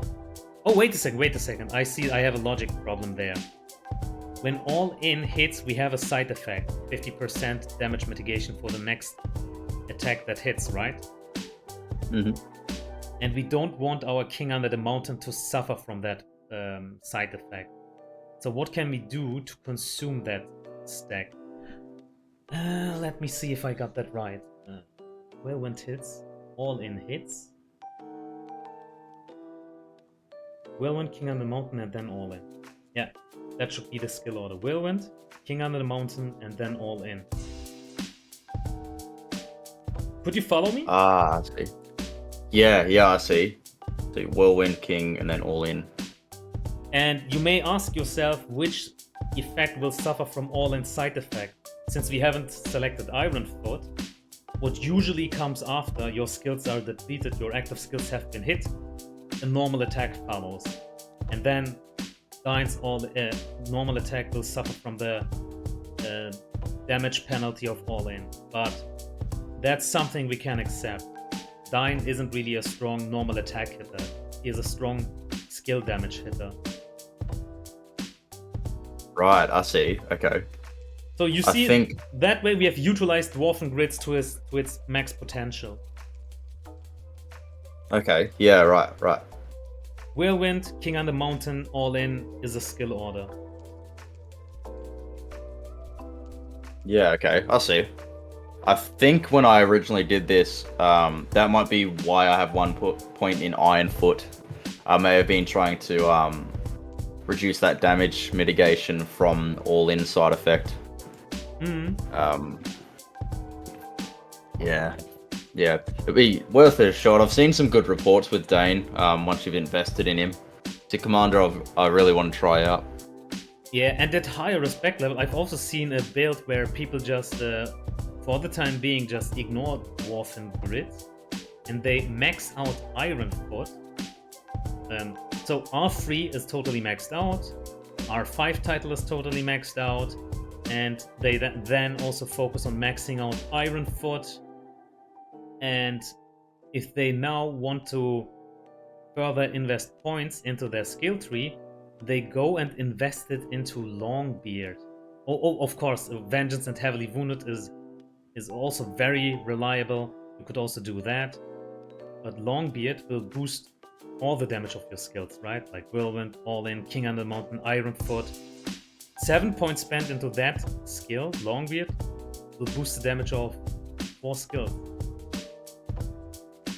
S1: Oh, wait a second. I see I have a logic problem there. When All In hits, we have a side effect, 50% damage mitigation for the next attack that hits, right?
S2: Mm-hmm.
S1: And we don't want our King Under the Mountain to suffer from that side effect. So what can we do to consume that stack? Let me see if I got that right. Whirlwind hits, All In hits. Whirlwind, King Under the Mountain, and then All In. Yeah. That should be the skill order. Whirlwind, King Under the Mountain, and then All In. Could you follow me?
S2: I see. Yeah, I see. So Whirlwind, King, and then All In.
S1: And you may ask yourself which effect will suffer from All In side effect. Since we haven't selected Ironfoot, what usually comes after your skills are depleted, your active skills have been hit, a normal attack follows. And then Dine's normal attack will suffer from the damage penalty of All In, but that's something we can accept. Dine isn't really a strong normal attack hitter. He is a strong skill damage hitter.
S2: Right, I see. Okay.
S1: So you see, that way we have utilized Dwarven Grits to its max potential.
S2: Okay, yeah, right.
S1: Whirlwind, King Under the Mountain, All In is a skill order.
S2: Yeah, okay, I see. I think when I originally did this, that might be why I have 1 point in Ironfoot. I may have been trying to reduce that damage mitigation from All In side effect. Yeah, it'd be worth a shot. I've seen some good reports with Dane. Once you've invested in him, it's a commander I really want to try out.
S1: Yeah, and at higher respect level, I've also seen a build where people just for the time being, just ignore Dwarven Grid, and they max out Ironfoot. So R3 is totally maxed out, R5 title is totally maxed out, and they then also focus on maxing out Ironfoot. And if they now want to further invest points into their skill tree, they go and invest it into Longbeard. Oh, of course, Vengeance and Heavily Wounded is also very reliable. You could also do that. But Longbeard will boost all the damage of your skills, right? Like Whirlwind, All In, King Under the Mountain, Ironfoot. 7 points spent into that skill, Longbeard, will boost the damage of 4 skills.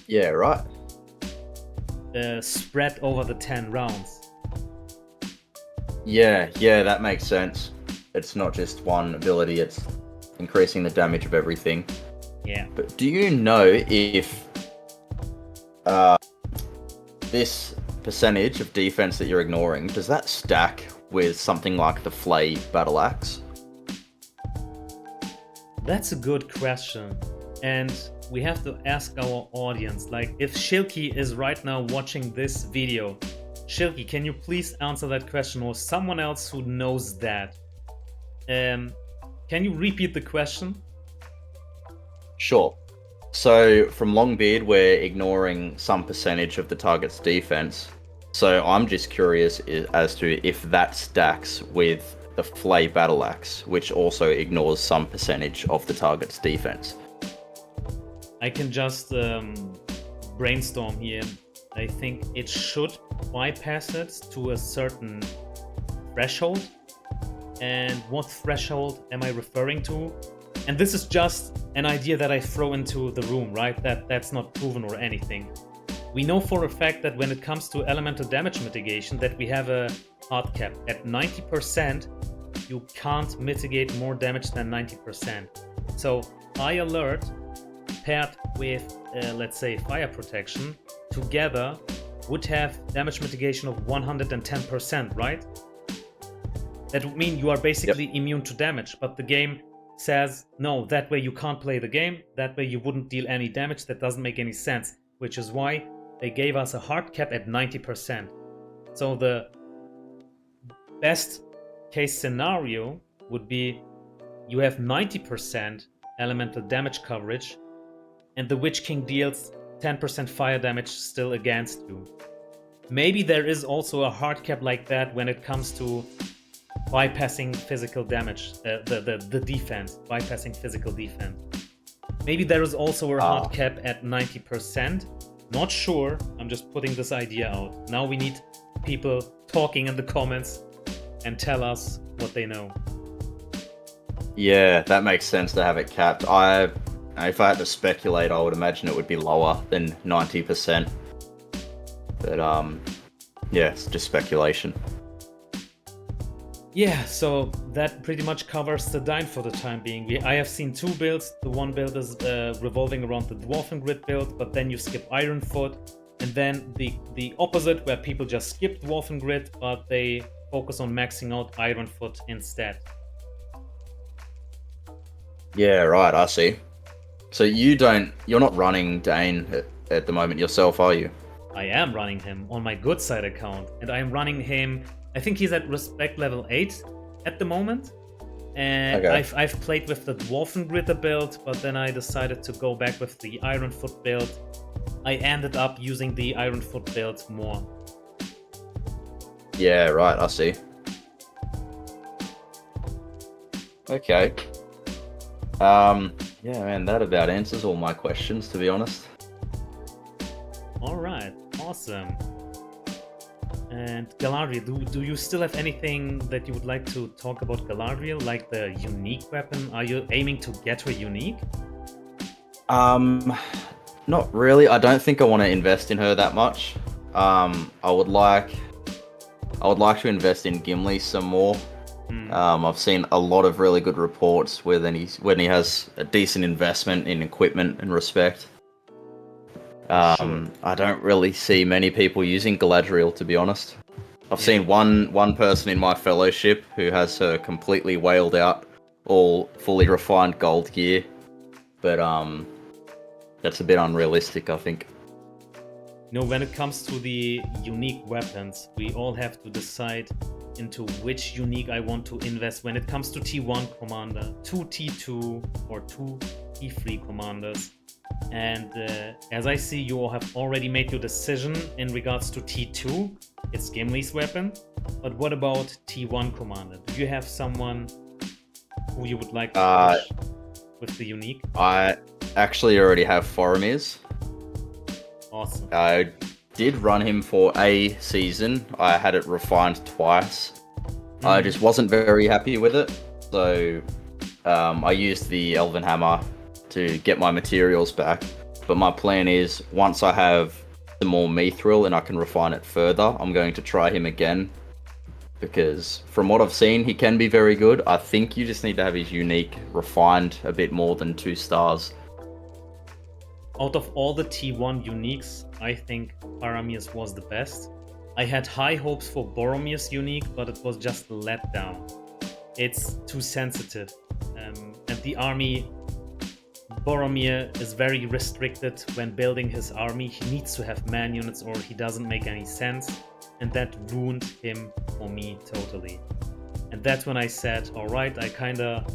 S2: Yeah, right.
S1: Spread over the 10 rounds.
S2: Yeah, that makes sense. It's not just one ability, it's increasing the damage of everything.
S1: Yeah.
S2: But do you know if this percentage of defense that you're ignoring, does that stack with something like the Flay Battle Axe?
S1: That's a good question. And we have to ask our audience, like, if Shilky is right now watching this video, Shilky, can you please answer that question, or someone else who knows that? Can you repeat the question?
S2: Sure. So from Longbeard, we're ignoring some percentage of the target's defense. So I'm just curious as to if that stacks with the Flay Battle Axe, which also ignores some percentage of the target's defense.
S1: I can just brainstorm here. I think it should bypass it to a certain threshold. And what threshold am I referring to? And this is just an idea that I throw into the room, right? That's not proven or anything. We know for a fact that when it comes to elemental damage mitigation, that we have a hard cap. At 90%, you can't mitigate more damage than 90%. So High Alert paired with, let's say, Fire Protection, together would have damage mitigation of 110%, right? That would mean you are basically immune to damage, but the game says, no, that way you can't play the game, that way you wouldn't deal any damage. That doesn't make any sense, which is why they gave us a hard cap at 90%. So the best case scenario would be you have 90% elemental damage coverage, and the Witch King deals 10% fire damage still against you. Maybe there is also a hard cap like that when it comes to bypassing physical damage, the defense, bypassing physical defense. Maybe there is also a hard cap at 90%. Not sure, I'm just putting this idea out. Now we need people talking in the comments and tell us what they know.
S2: Yeah, that makes sense to have it capped. If I had to speculate, I would imagine it would be lower than 90%. But yeah, it's just speculation.
S1: Yeah, so that pretty much covers the Dine for the time being. I have seen 2 builds. The one build is revolving around the Dwarven Grid build, but then you skip Ironfoot. And then the opposite, where people just skip Dwarven Grid, but they focus on maxing out Ironfoot instead.
S2: Yeah, right, I see. So you're not running Dane at the moment yourself, are you?
S1: I am running him on my good side account, and I am running him. I think he's at respect level 8 at the moment. And okay. I've played with the Dwarven Grid build, but then I decided to go back with the Ironfoot build. I ended up using the Ironfoot build more.
S2: Yeah, right, I see. Okay. Yeah, man, that about answers all my questions, to be honest.
S1: Alright, awesome. And Galadriel, do you still have anything that you would like to talk about Galadriel, like the unique weapon? Are you aiming to get her unique?
S2: Not really. I don't think I want to invest in her that much. I would like to invest in Gimli some more. I've seen a lot of really good reports when he has a decent investment in equipment and respect.
S1: Sure.
S2: I don't really see many people using Galadriel, to be honest. I've seen one person in my fellowship who has her completely whaled out, all fully refined gold gear. but that's a bit unrealistic, I think.
S1: You know, when it comes to the unique weapons, we all have to decide into which unique I want to invest when it comes to T1 commander, 2 T2 or 2 T3 commanders. And as I see, you all have already made your decision in regards to T2. It's Gimli's weapon. But what about T1 commander? Do you have someone who you would like to push with the unique?
S2: I actually already have Foromir's.
S1: Awesome.
S2: I did run him for a season. I had it refined twice. I just wasn't very happy with it. So I used the Elven Hammer to get my materials back. But my plan is, once I have some more Mithril and I can refine it further, I'm going to try him again. Because from what I've seen, he can be very good. I think you just need to have his unique refined a bit more than 2 stars.
S1: Out of all the T1 uniques, I think Faramir's was the best. I had high hopes for Boromir's unique, but it was just a letdown. It's too sensitive. And the army, Boromir is very restricted when building his army. He needs to have man units or he doesn't make any sense. And that ruined him for me totally. And that's when I said, alright, I kinda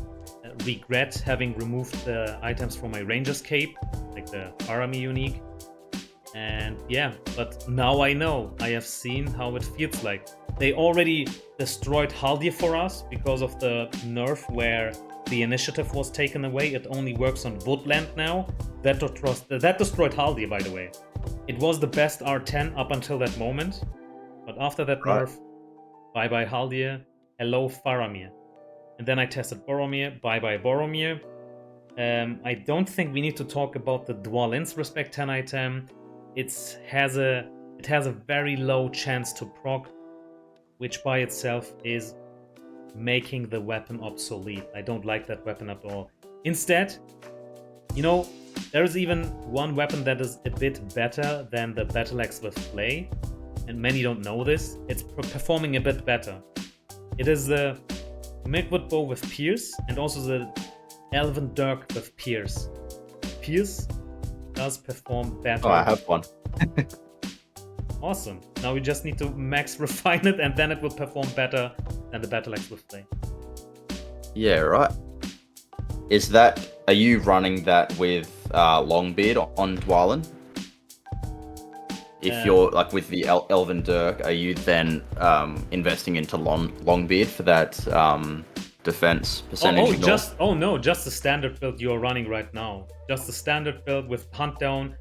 S1: regret having removed the items from my Ranger's Cape, like the Faramir unique. And yeah, but now I know. I have seen how it feels like. They already destroyed Haldir for us because of the nerf where the initiative was taken away. It only works on woodland now. That destroyed Haldir, by the way. It was the best R10 up until that moment. But after that nerf, bye-bye Haldir, hello Faramir. And then I tested Boromir, bye-bye Boromir. I don't think we need to talk about the Dwallin's Respect 10 item. It has a very low chance to proc, which by itself is making the weapon obsolete. I don't like that weapon at all. Instead, you know, there's even one weapon that is a bit better than the Battle Axe with Flay, and many don't know this. It's performing a bit better. It is the Midwood Bow with Pierce and also the Elven Dirk with Pierce. Pierce does perform better.
S2: Oh, I have one.
S1: Awesome. Now we just need to max refine it and then it will perform better than the Battle Axe with Flame.
S2: Yeah, right. Are you running that with Longbeard on Dwalin? If you're like with the Elven Dirk, are you then investing into Longbeard for that defense percentage?
S1: Just the standard build you're running right now. Just the standard build with Hunt Down.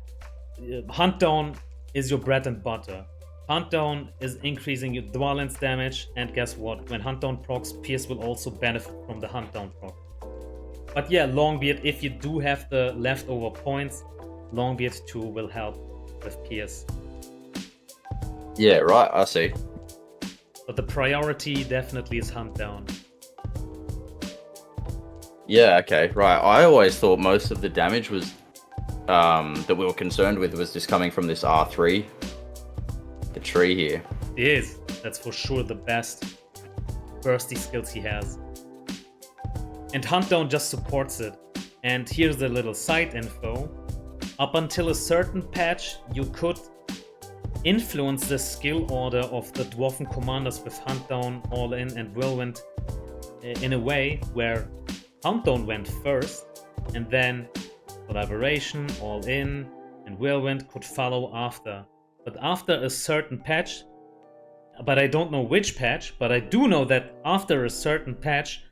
S1: Hunt Down is your bread and butter. Hunt Down is increasing your Dwalin's damage, and guess what? When Hunt Down procs, Pierce will also benefit from the Hunt Down proc. But yeah, Longbeard, if you do have the leftover points, Longbeard 2 will help with Pierce.
S2: Yeah, right, I see.
S1: But the priority definitely is Hunt Down.
S2: Yeah, okay, right. I always thought most of the damage was that we were concerned with was just coming from this R3, the tree here.
S1: It is. That's for sure the best bursty skills he has. And Hunt Down just supports it. And here's a little side info. Up until a certain patch, you could influence the skill order of the Dwarven commanders with Hunt Down, All In, and Whirlwind in a way where Hunt Down went first, and then Collaboration, All In, and Whirlwind could follow after. But after a certain patch, but I don't know which patch, but I do know that after a certain patch,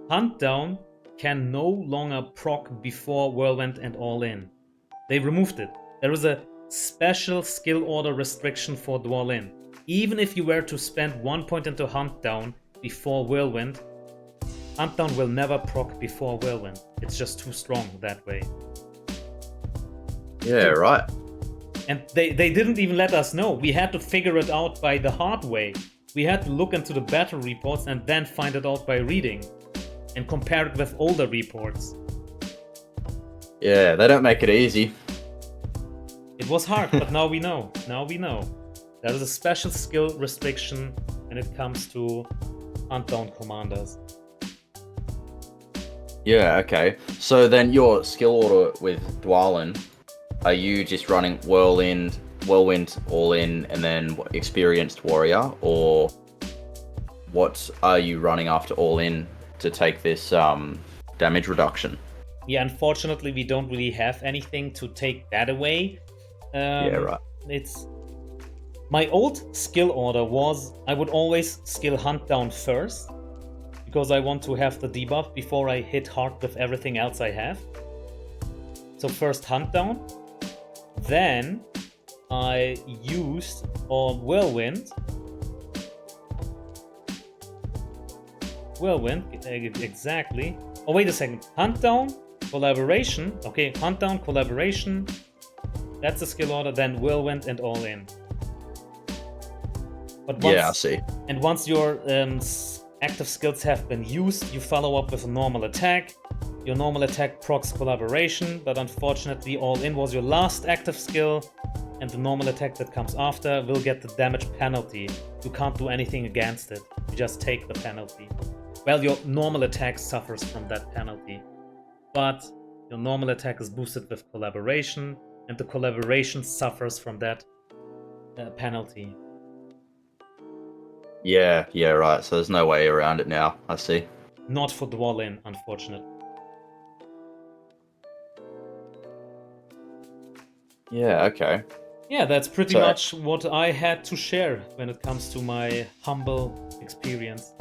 S1: Hunt Down can no longer proc before Whirlwind and All In. They removed it. There is a special skill order restriction for Dwalin. Even if you were to spend 1 point into Hunt Down before Whirlwind, Hunt Down will never proc before Whirlwind. It's just too strong that way.
S2: Yeah, right.
S1: And they didn't even let us know. We had to figure it out by the hard way. We had to look into the battle reports and then find it out by reading and compare it with older reports.
S2: Yeah, they don't make it easy.
S1: It was hard, but now we know. Now we know. There is a special skill restriction when it comes to Hunt Down commanders.
S2: Yeah, okay. So then your skill order with Dwalin, are you just running Whirlwind, All In, and then Experienced Warrior, or what are you running after All In to take this damage reduction?
S1: Yeah, unfortunately, we don't really have anything to take that away.
S2: Yeah, right.
S1: It's my old skill order was I would always skill Hunt down first, because I want to have the debuff before I hit hard with everything else I have. So first Hunt down, then I used on Whirlwind, exactly. Oh, wait a second. Hunt down, collaboration. Okay, Hunt down, collaboration. That's the skill order. Then Whirlwind and All In. But
S2: Yeah, I see.
S1: And once your active skills have been used, you follow up with a normal attack. Your normal attack procs collaboration, but unfortunately All In was your last active skill, and the normal attack that comes after will get the damage penalty. You can't do anything against it. You just take the penalty. Well, your normal attack suffers from that penalty, but your normal attack is boosted with collaboration, and the collaboration suffers from that penalty.
S2: Yeah, right. So there's no way around it now. I see.
S1: Not for Dwalin, unfortunately.
S2: Yeah, okay.
S1: Yeah, that's pretty much what I had to share when it comes to my humble experience.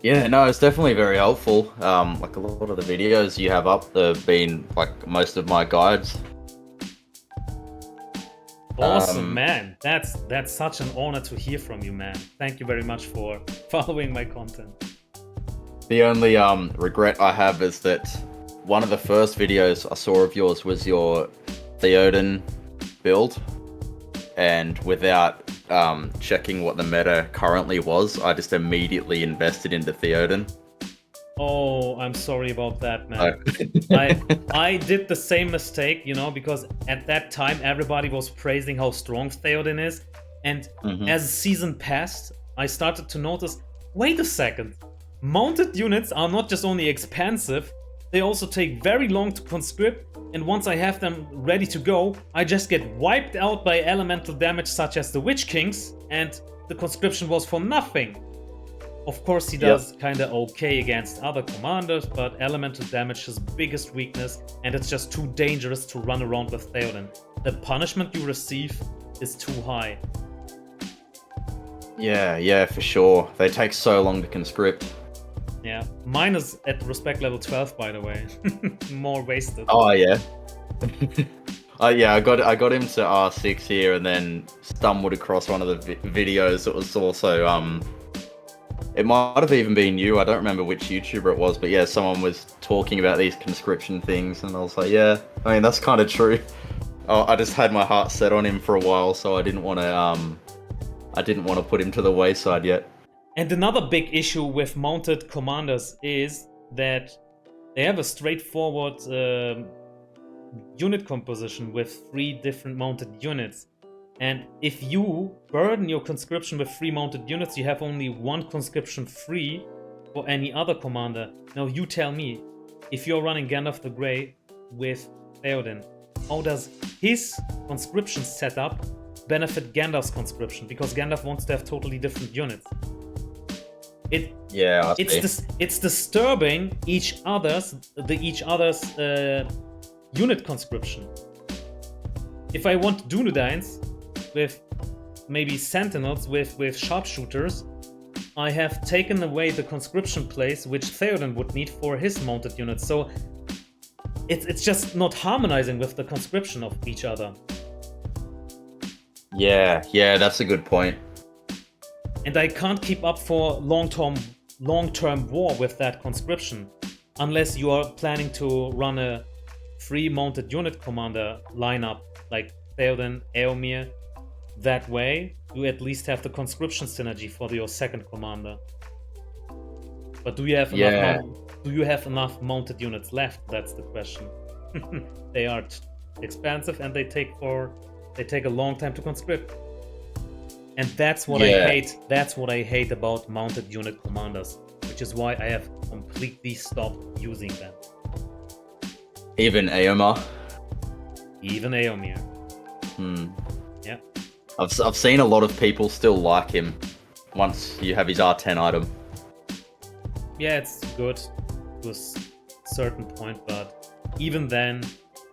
S2: Yeah, no, it's definitely very helpful. Like a lot of the videos you have up have been like most of my guides.
S1: Awesome, man. That's such an honor to hear from you, man. Thank you very much for following my content.
S2: The only regret I have is that one of the first videos I saw of yours was your Theoden build, and without checking what the meta currently was, I just immediately invested into Theoden.
S1: Oh, I'm sorry about that, man. I did the same mistake, because at that time everybody was praising how strong Theoden is, and as season passed, I started to notice, wait a second, mounted units are not just only expensive, they also take very long to conscript, and once I have them ready to go, I just get wiped out by elemental damage such as the Witch Kings, and the conscription was for nothing. Of course, he does kinda okay against other commanders, but elemental damage is his biggest weakness, and it's just too dangerous to run around with Theoden. The punishment you receive is too high.
S2: Yeah, for sure. They take so long to conscript.
S1: Yeah, mine is at respect level 12, by the way. More wasted.
S2: Oh yeah. I got him to R6 here, and then stumbled across one of the videos that was also it might have even been you. I don't remember which YouTuber it was, but yeah, someone was talking about these conscription things, and I was like, yeah, I mean that's kind of true. I just had my heart set on him for a while, so I didn't want to put him to the wayside yet.
S1: And another big issue with mounted commanders is that they have a straightforward unit composition with 3 different mounted units. And if you burden your conscription with 3 mounted units, you have only 1 conscription free for any other commander. Now you tell me, if you're running Gandalf the Grey with Theoden, how does his conscription setup benefit Gandalf's conscription? Because Gandalf wants to have totally different units. It's disturbing each other's unit conscription. If I want Dunedains with maybe sentinels with sharpshooters, I have taken away the conscription place which Theoden would need for his mounted units. So it's just not harmonizing with the conscription of each other.
S2: Yeah, that's a good point.
S1: And I can't keep up for long-term war with that conscription, unless you are planning to run a 3 mounted unit commander lineup like Theoden, Eomer. That way, you at least have the conscription synergy for your second commander. But do you have enough mounted units left? That's the question. They are expensive, and they take a long time to conscript. And that's what I hate. That's what I hate about mounted unit commanders. which is why I have completely stopped using them.
S2: Even Aomar?
S1: Even Aomir. Yeah.
S2: I've seen a lot of people still like him once you have his R10 item.
S1: Yeah, it's good to a certain point, but even then,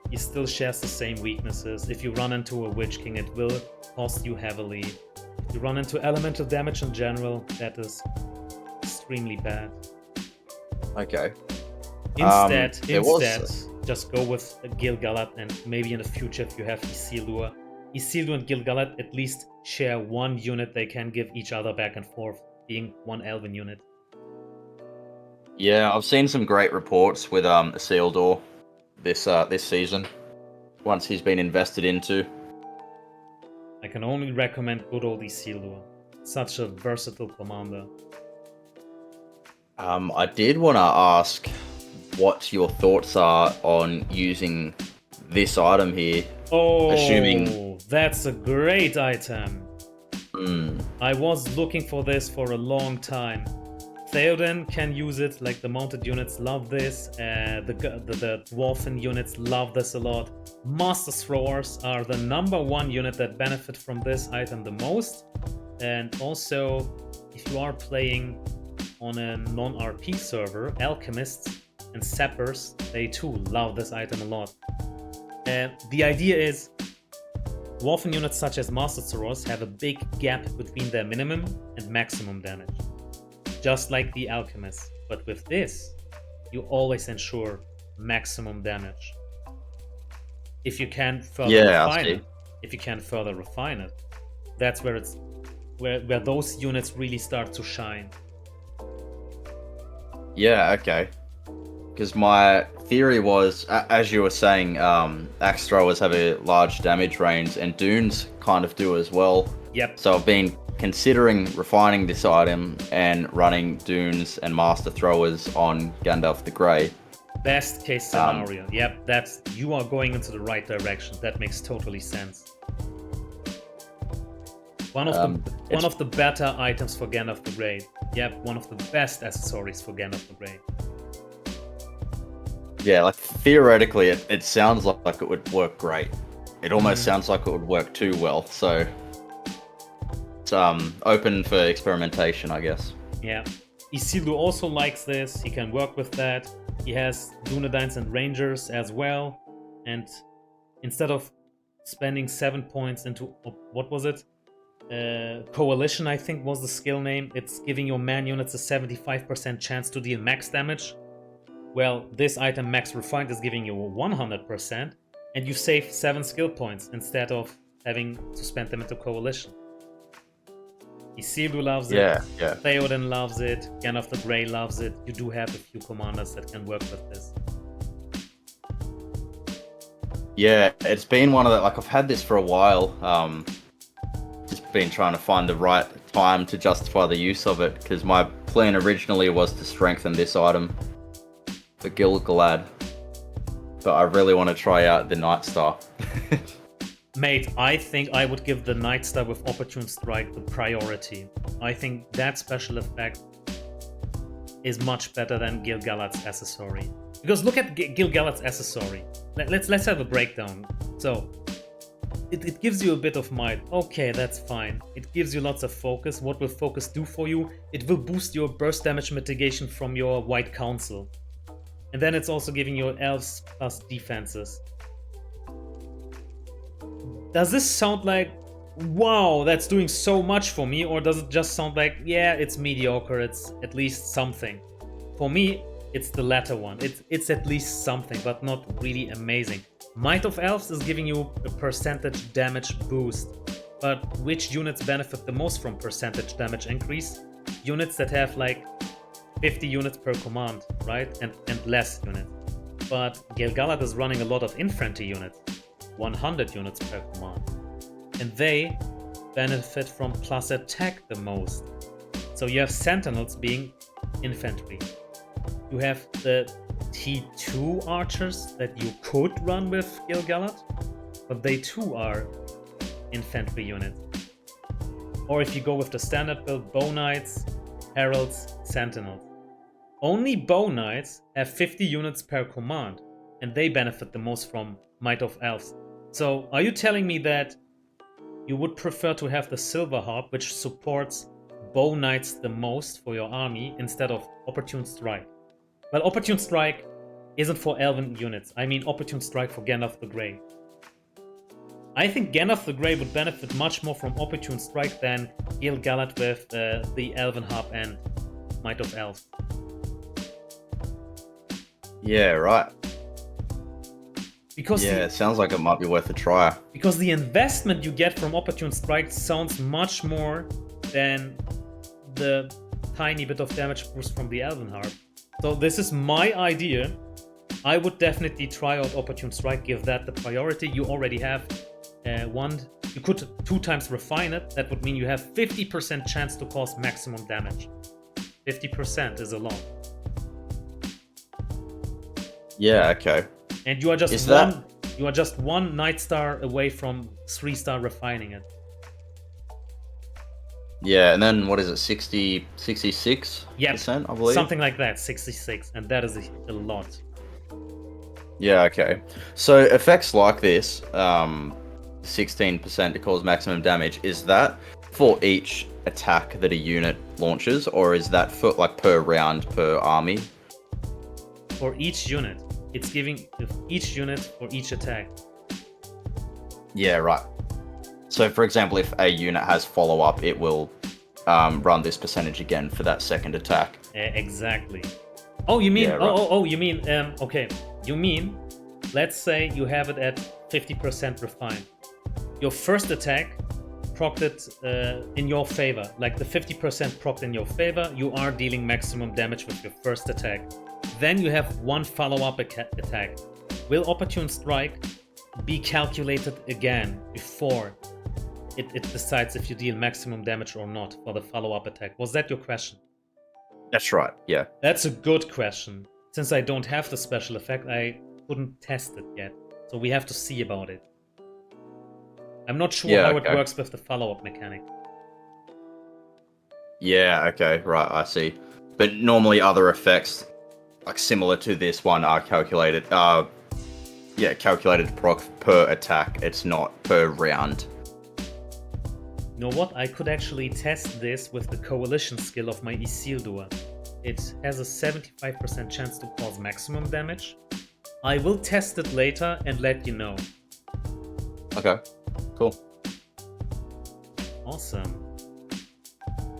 S1: he still shares the same weaknesses. If you run into a Witch King, it will cost you heavily. If you run into elemental damage in general, that is extremely bad.
S2: Okay.
S1: Instead, just go with Gil-galad, and maybe in the future, if you have Isildur and Gil-galad at least share one unit they can give each other back and forth, being one Elven unit.
S2: Yeah, I've seen some great reports with Isildur this season. Once he's been invested into.
S1: I can only recommend good old Isildur. Such a versatile commander.
S2: I did want to ask what your thoughts are on using this item here.
S1: Oh,
S2: assuming
S1: that's a great item.
S2: Mm.
S1: I was looking for this for a long time. Theoden can use it, like the mounted units love this. The dwarven units love this a lot. Master Throwers are the #1 unit that benefit from this item the most. And also, if you are playing on a non-RP server, Alchemists and Sappers, they too love this item a lot. The idea is, dwarven units such as Master Throwers have a big gap between their minimum and maximum damage. Just like the Alchemist. But with this, you always ensure maximum damage. If you can further refine it, that's where it's where those units really start to shine.
S2: Yeah, okay. Because my theory was, as you were saying, axe throwers have a large damage range, and dunes kind of do as well.
S1: Yep.
S2: So I've been considering refining this item and running dunes and master throwers on Gandalf the Grey.
S1: Best case scenario. Yep, you are going into the right direction. That makes totally sense. One of the better items for Gandalf the Grey. Yep, one of the best accessories for Gandalf the Grey.
S2: Yeah, like theoretically, it sounds like it would work great. It almost sounds like it would work too well. So it's open for experimentation, I guess.
S1: Yeah, Isildur also likes this. He can work with that. He has Dunedains and Rangers as well. And instead of spending 7 points into what was it? Coalition, I think was the skill name. It's giving your man units a 75% chance to deal max damage. Well, this item, Max Refined, is giving you 100%, and you save 7 skill points instead of having to spend them into Coalition. Isildur loves it,
S2: yeah.
S1: Theoden loves it, Gandalf the Grey loves it. You do have a few commanders that can work with this.
S2: Yeah, it's been one of the, like, I've had this for a while. Just been trying to find the right time to justify the use of it, because my plan originally was to strengthen this item for Gil-galad, but I really want to try out the Night Star.
S1: Mate, I think I would give the Night Star with Opportune Strike the priority. I think that special effect is much better than Gil-galad's accessory. Because look at Gil-galad's accessory. Let's have a breakdown. So, it gives you a bit of might. Okay, that's fine. It gives you lots of focus. What will focus do for you? It will boost your burst damage mitigation from your White Council. And then it's also giving you elves plus defenses. Does this sound like, wow, that's doing so much for me? Or does it just sound like, yeah, it's mediocre, it's at least something? For me, it's the latter one. It's at least something, but not really amazing. Might of Elves is giving you a percentage damage boost. But which units benefit the most from percentage damage increase? Units that have like 50 units per command, right? And less units. But Gil-galad is running a lot of infantry units, 100 units per command. And they benefit from plus attack the most. So you have Sentinels being infantry. You have the T2 archers that you could run with Gil-galad, but they too are infantry units. Or if you go with the standard build, Bow Knights, Heralds, Sentinels. only bow knights have 50 units per command, and they benefit the most from Might of Elves. So are you telling me that you would prefer to have the Silver Harp, which supports bow knights the most for your army, instead of Opportune Strike? Well, Opportune Strike isn't for Elven units. I mean Opportune Strike for Gandalf the Grey. I think Gandalf the Grey would benefit much more from Opportune Strike than heal Galad with the Elven Harp and Might of Elves.
S2: Yeah, right.
S1: Because
S2: it sounds like it might be worth a try.
S1: Because the investment you get from Opportune Strike sounds much more than the tiny bit of damage boost from the Elven Harp. So this is my idea. I would definitely try out Opportune Strike, give that the priority. You already have one. You could 2 times refine it. That would mean you have 50% chance to cause maximum damage. 50% is a lot.
S2: Yeah, okay.
S1: And you are just one Night Star away from 3-star refining it.
S2: Yeah, and then what is it, 66%, I believe?
S1: Something like that, 66, and that is a lot.
S2: Yeah, okay. So effects like this, 16% to cause maximum damage, is that for each attack that a unit launches, or is that for like per round per army?
S1: For each unit. It's giving each unit for each attack.
S2: Yeah, right. So, for example, if a unit has follow-up, it will run this percentage again for that second attack.
S1: Exactly. Oh, you mean?
S2: Yeah, right.
S1: You mean? Okay. You mean? Let's say you have it at 50% refined. Your first attack procced it in your favor. Like the 50% procced in your favor, you are dealing maximum damage with your first attack. Then you have one follow-up attack. Will Opportune Strike be calculated again before it decides if you deal maximum damage or not for the follow-up attack? Was that your question?
S2: That's right, yeah.
S1: That's a good question. Since I don't have the special effect, I couldn't test it yet. So we have to see about it. I'm not sure how it works with the follow-up mechanic.
S2: Yeah, okay, right, I see. But normally other effects, like similar to this one, are calculated. Calculated proc per attack. It's not per round.
S1: You know what? I could actually test this with the coalition skill of my Isildur. It has a 75% chance to cause maximum damage. I will test it later and let you know.
S2: Okay, cool.
S1: Awesome.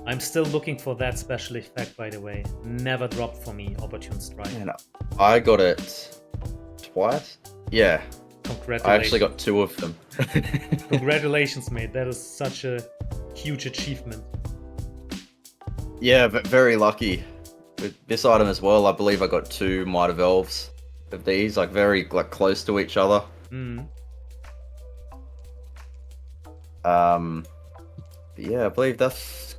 S1: I'm still looking for that special effect, by the way. Never dropped for me, Opportune Strike.
S2: Man, I got it twice. Yeah.
S1: Congratulations.
S2: I actually got 2 of them.
S1: Congratulations, mate. That is such a huge achievement.
S2: Yeah, but very lucky. With this item as well, I believe I got 2 Might of Elves of these, like very close to each other. Yeah, I believe that's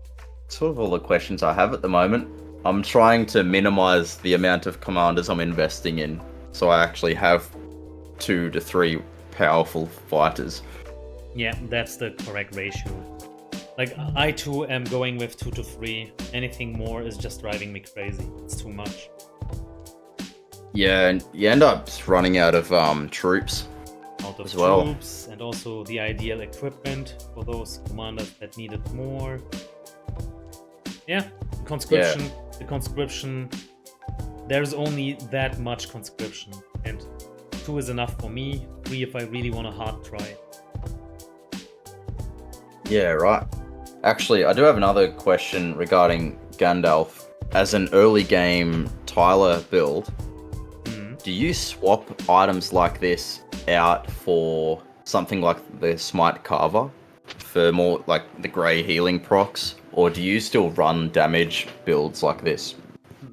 S2: sort of all the questions I have at the moment. I'm trying to minimize the amount of commanders I'm investing in, so I actually have 2 to 3 powerful fighters.
S1: Yeah, that's the correct ratio. Like, I too am going with 2 to 3. Anything more is just driving me crazy. It's too much.
S2: Yeah, and you end up running out of troops.
S1: Troops,
S2: well.
S1: And also the ideal equipment for those commanders that need it more. Yeah, the conscription, there's only that much conscription, and 2 is enough for me, 3 if I really want a hard try.
S2: Yeah, right. Actually, I do have another question regarding Gandalf. As an early game Tyler build, do you swap items like this out for something like the Smite Carver for more like the grey healing procs, or do you still run damage builds like this?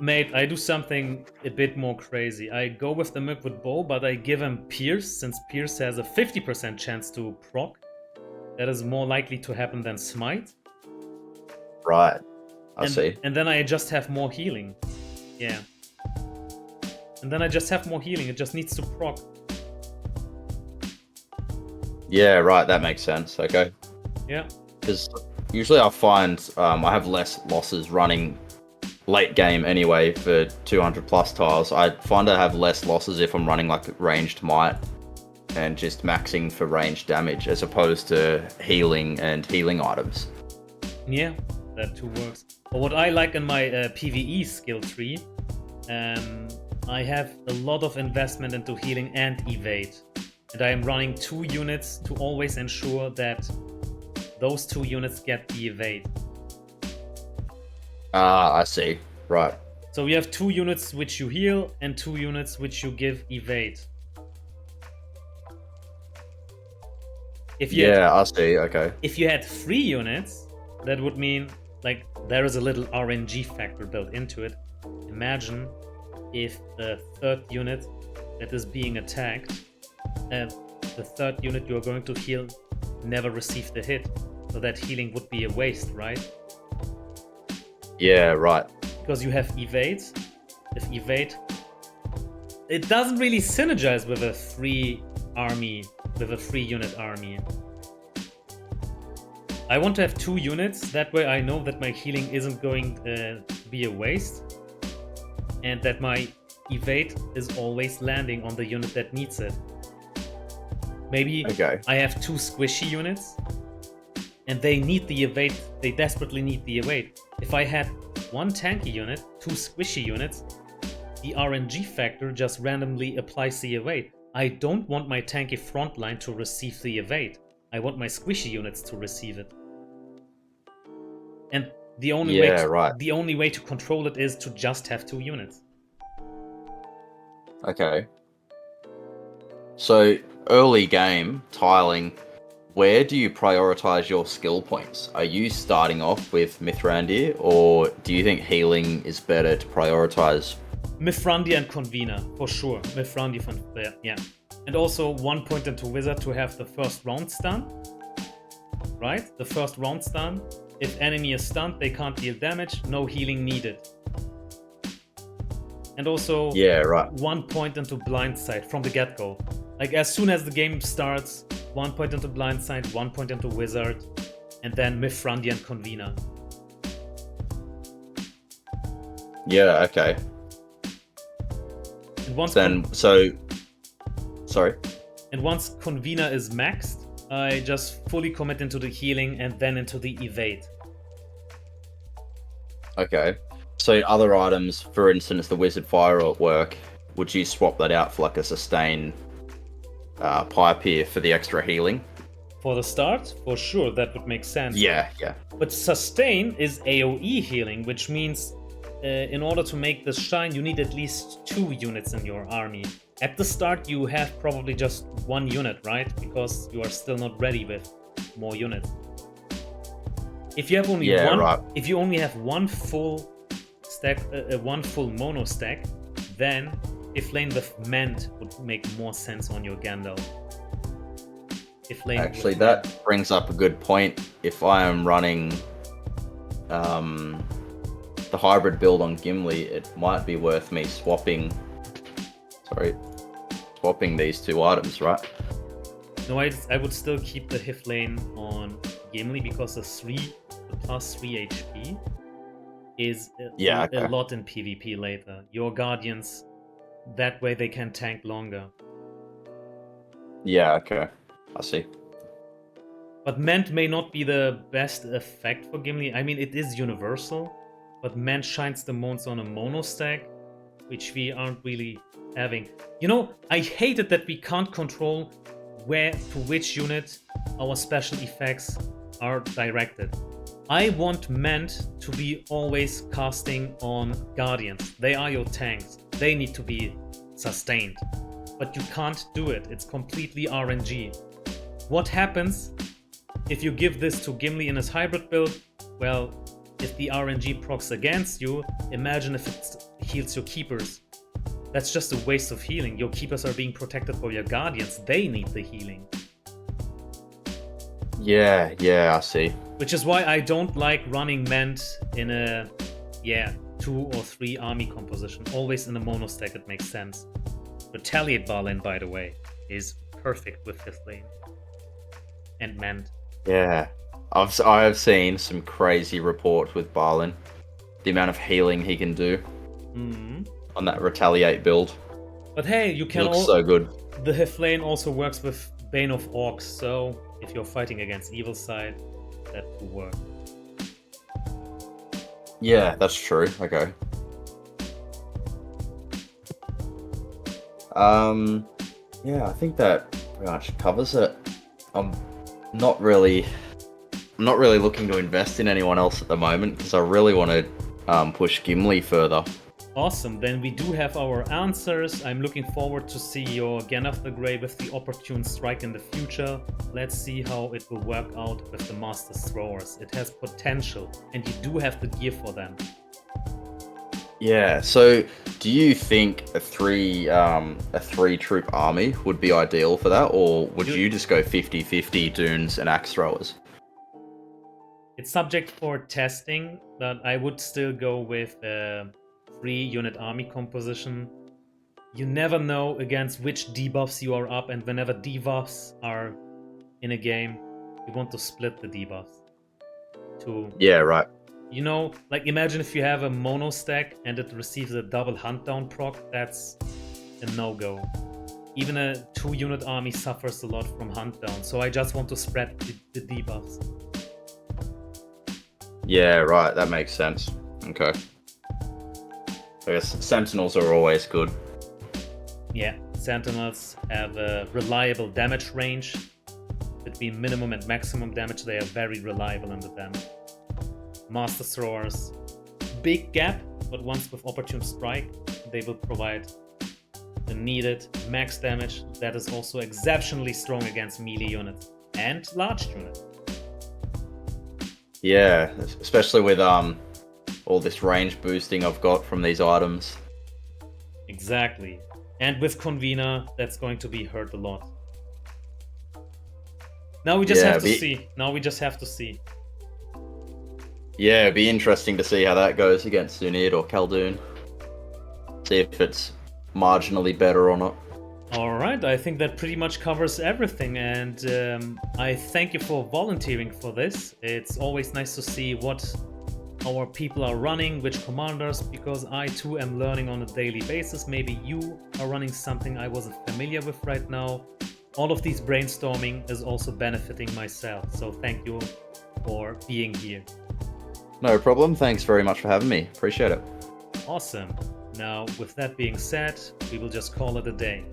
S1: Mate, I do something a bit more crazy. I go with the Mirkwood Bow, but I give him Pierce, since Pierce has a 50% chance to proc. That is more likely to happen than Smite.
S2: Right, I see.
S1: And then I just have more healing. Yeah. And then I just have more healing, it just needs to proc.
S2: Yeah, right, that makes sense, okay.
S1: Yeah.
S2: Because usually I find I have less losses running late game anyway for 200 plus tiles. I find I have less losses if I'm running like ranged might and just maxing for ranged damage as opposed to healing and healing items.
S1: Yeah, that too works. But what I like in my PvE skill tree, I have a lot of investment into healing and evade. And I am running 2 units to always ensure that those 2 units get the evade.
S2: Ah, I see. Right.
S1: So we have 2 units which you heal and 2 units which you give evade. I see. Okay. If you had 3 units, that would mean like there is a little RNG factor built into it. Imagine if the 3rd unit that is being attacked, the 3rd unit you are going to heal never received a hit. So that healing would be a waste, right?
S2: Yeah, right.
S1: Because you have evade. If evade, it doesn't really synergize with a 3 unit army. I want to have 2 units, that way I know that my healing isn't going to be a waste, and that my evade is always landing on the unit that needs it. Maybe I have 2 squishy units, and they need the evade, they desperately need the evade. If I had 1 tanky unit, 2 squishy units, the RNG factor just randomly applies the evade. I don't want my tanky frontline to receive the evade. I want my squishy units to receive it. And the only way to control it is to just have 2 units.
S2: Okay. So early game tiling, where do you prioritize your skill points? Are you starting off with Mithrandir, or do you think healing is better to prioritize?
S1: Mithrandir and Convener, for sure. Mithrandir, yeah. And also 1 point into Wizard to have the first round stun. Right? The first round stun. If enemy is stunned, they can't deal damage, no healing needed. And also 1 point into Blindside from the get-go. Like as soon as the game starts, 1 point into Blindside, 1 point into Wizard, and then Mithrandir and Convener.
S2: Yeah, okay.
S1: And once
S2: sorry.
S1: And once Convener is maxed, I just fully commit into the healing and then into the evade.
S2: Okay. So other items, for instance, the Wizard Fire at work, would you swap that out for like a sustain pipe here for the extra healing?
S1: For the start, for sure, that would make sense.
S2: Yeah.
S1: But sustain is AoE healing, which means in order to make this shine, you need at least 2 units in your army. At the start, you have probably just 1 unit, right? Because you are still not ready with more units. If you have only if you only have 1 full stack, 1 full mono stack, then if lane with Mend would make more sense on your Gandalf.
S2: Actually, that brings up a good point. If I am running the hybrid build on Gimli, it might be worth me swapping these 2 items, right?
S1: No, I would still keep the Hif lane on Gimli because the plus 3 HP is a lot in PvP later. Your Guardians, that way they can tank longer.
S2: Yeah, okay. I see.
S1: But Mend may not be the best effect for Gimli. I mean, it is universal, but Mend shines the most on a mono stack, which we aren't really having. You know, I hate it that we can't control to which unit our special effects are directed. I want Mend to be always casting on Guardians. They are your tanks. They need to be sustained. But you can't do it. It's completely RNG. What happens if you give this to Gimli in his hybrid build? Well, if the RNG procs against you, imagine if it heals your keepers. That's just a waste of healing. Your keepers are being protected by your Guardians. They need the healing.
S2: Yeah, I see.
S1: Which is why I don't like running Mend in a 2 or 3 army composition. Always in a mono stack, it makes sense. Retaliate Barlin, by the way, is perfect with 5th lane. And Mend.
S2: Yeah. I have seen some crazy reports with Barlin. the amount of healing he can do
S1: Mm.
S2: on that retaliate build.
S1: But hey, you
S2: It
S1: can
S2: looks so good.
S1: The Heflane also works with Bane of Orcs, so if you're fighting against evil side, that will work.
S2: Yeah, that's true. Okay. Yeah, I think that pretty much covers it. I'm not really looking to invest in anyone else at the moment because I really want to push Gimli further.
S1: Awesome, then we do have our answers. I'm looking forward to see your Gandalf the Grey with the opportune strike in the future. Let's see how it will work out with the Master's Throwers. It has potential, and you do have the gear for them.
S2: Yeah, so do you think a three troop army would be ideal for that, or would you just go 50-50 dunes and axe throwers?
S1: It's subject for testing, but I would still go with 3-unit army composition. You never know against which debuffs you are up, and whenever debuffs are in a game, you want to split the debuffs.
S2: Yeah, right.
S1: You know, like imagine if you have a mono stack and it receives a double hunt down proc, that's a no-go. Even a 2-unit army suffers a lot from hunt down, so I just want to spread the debuffs.
S2: Yeah, right, that makes sense. Okay. I guess Sentinels are always good.
S1: Yeah, Sentinels have a reliable damage range. Between minimum and maximum damage, they are very reliable in the damage. Master Throwers, big gap, but once with Opportune Strike, they will provide the needed max damage that is also exceptionally strong against melee units and large units.
S2: Yeah, especially with all this range boosting I've got from these items.
S1: Exactly. And with Convener, that's going to be hurt a lot. Now we just have to see. Now we just have to see.
S2: Yeah, it'd be interesting to see how that goes against Zunid or Khaldun. See if it's marginally better or not.
S1: Alright, I think that pretty much covers everything, and I thank you for volunteering for this. It's always nice to see what our people are running, which commanders, because I too am learning on a daily basis. Maybe you are running something I wasn't familiar with right now. All of these brainstorming is also benefiting myself, so thank you for being here.
S2: No problem, thanks very much for having me. Appreciate it.
S1: Awesome. Now, with that being said, we will just call it a day.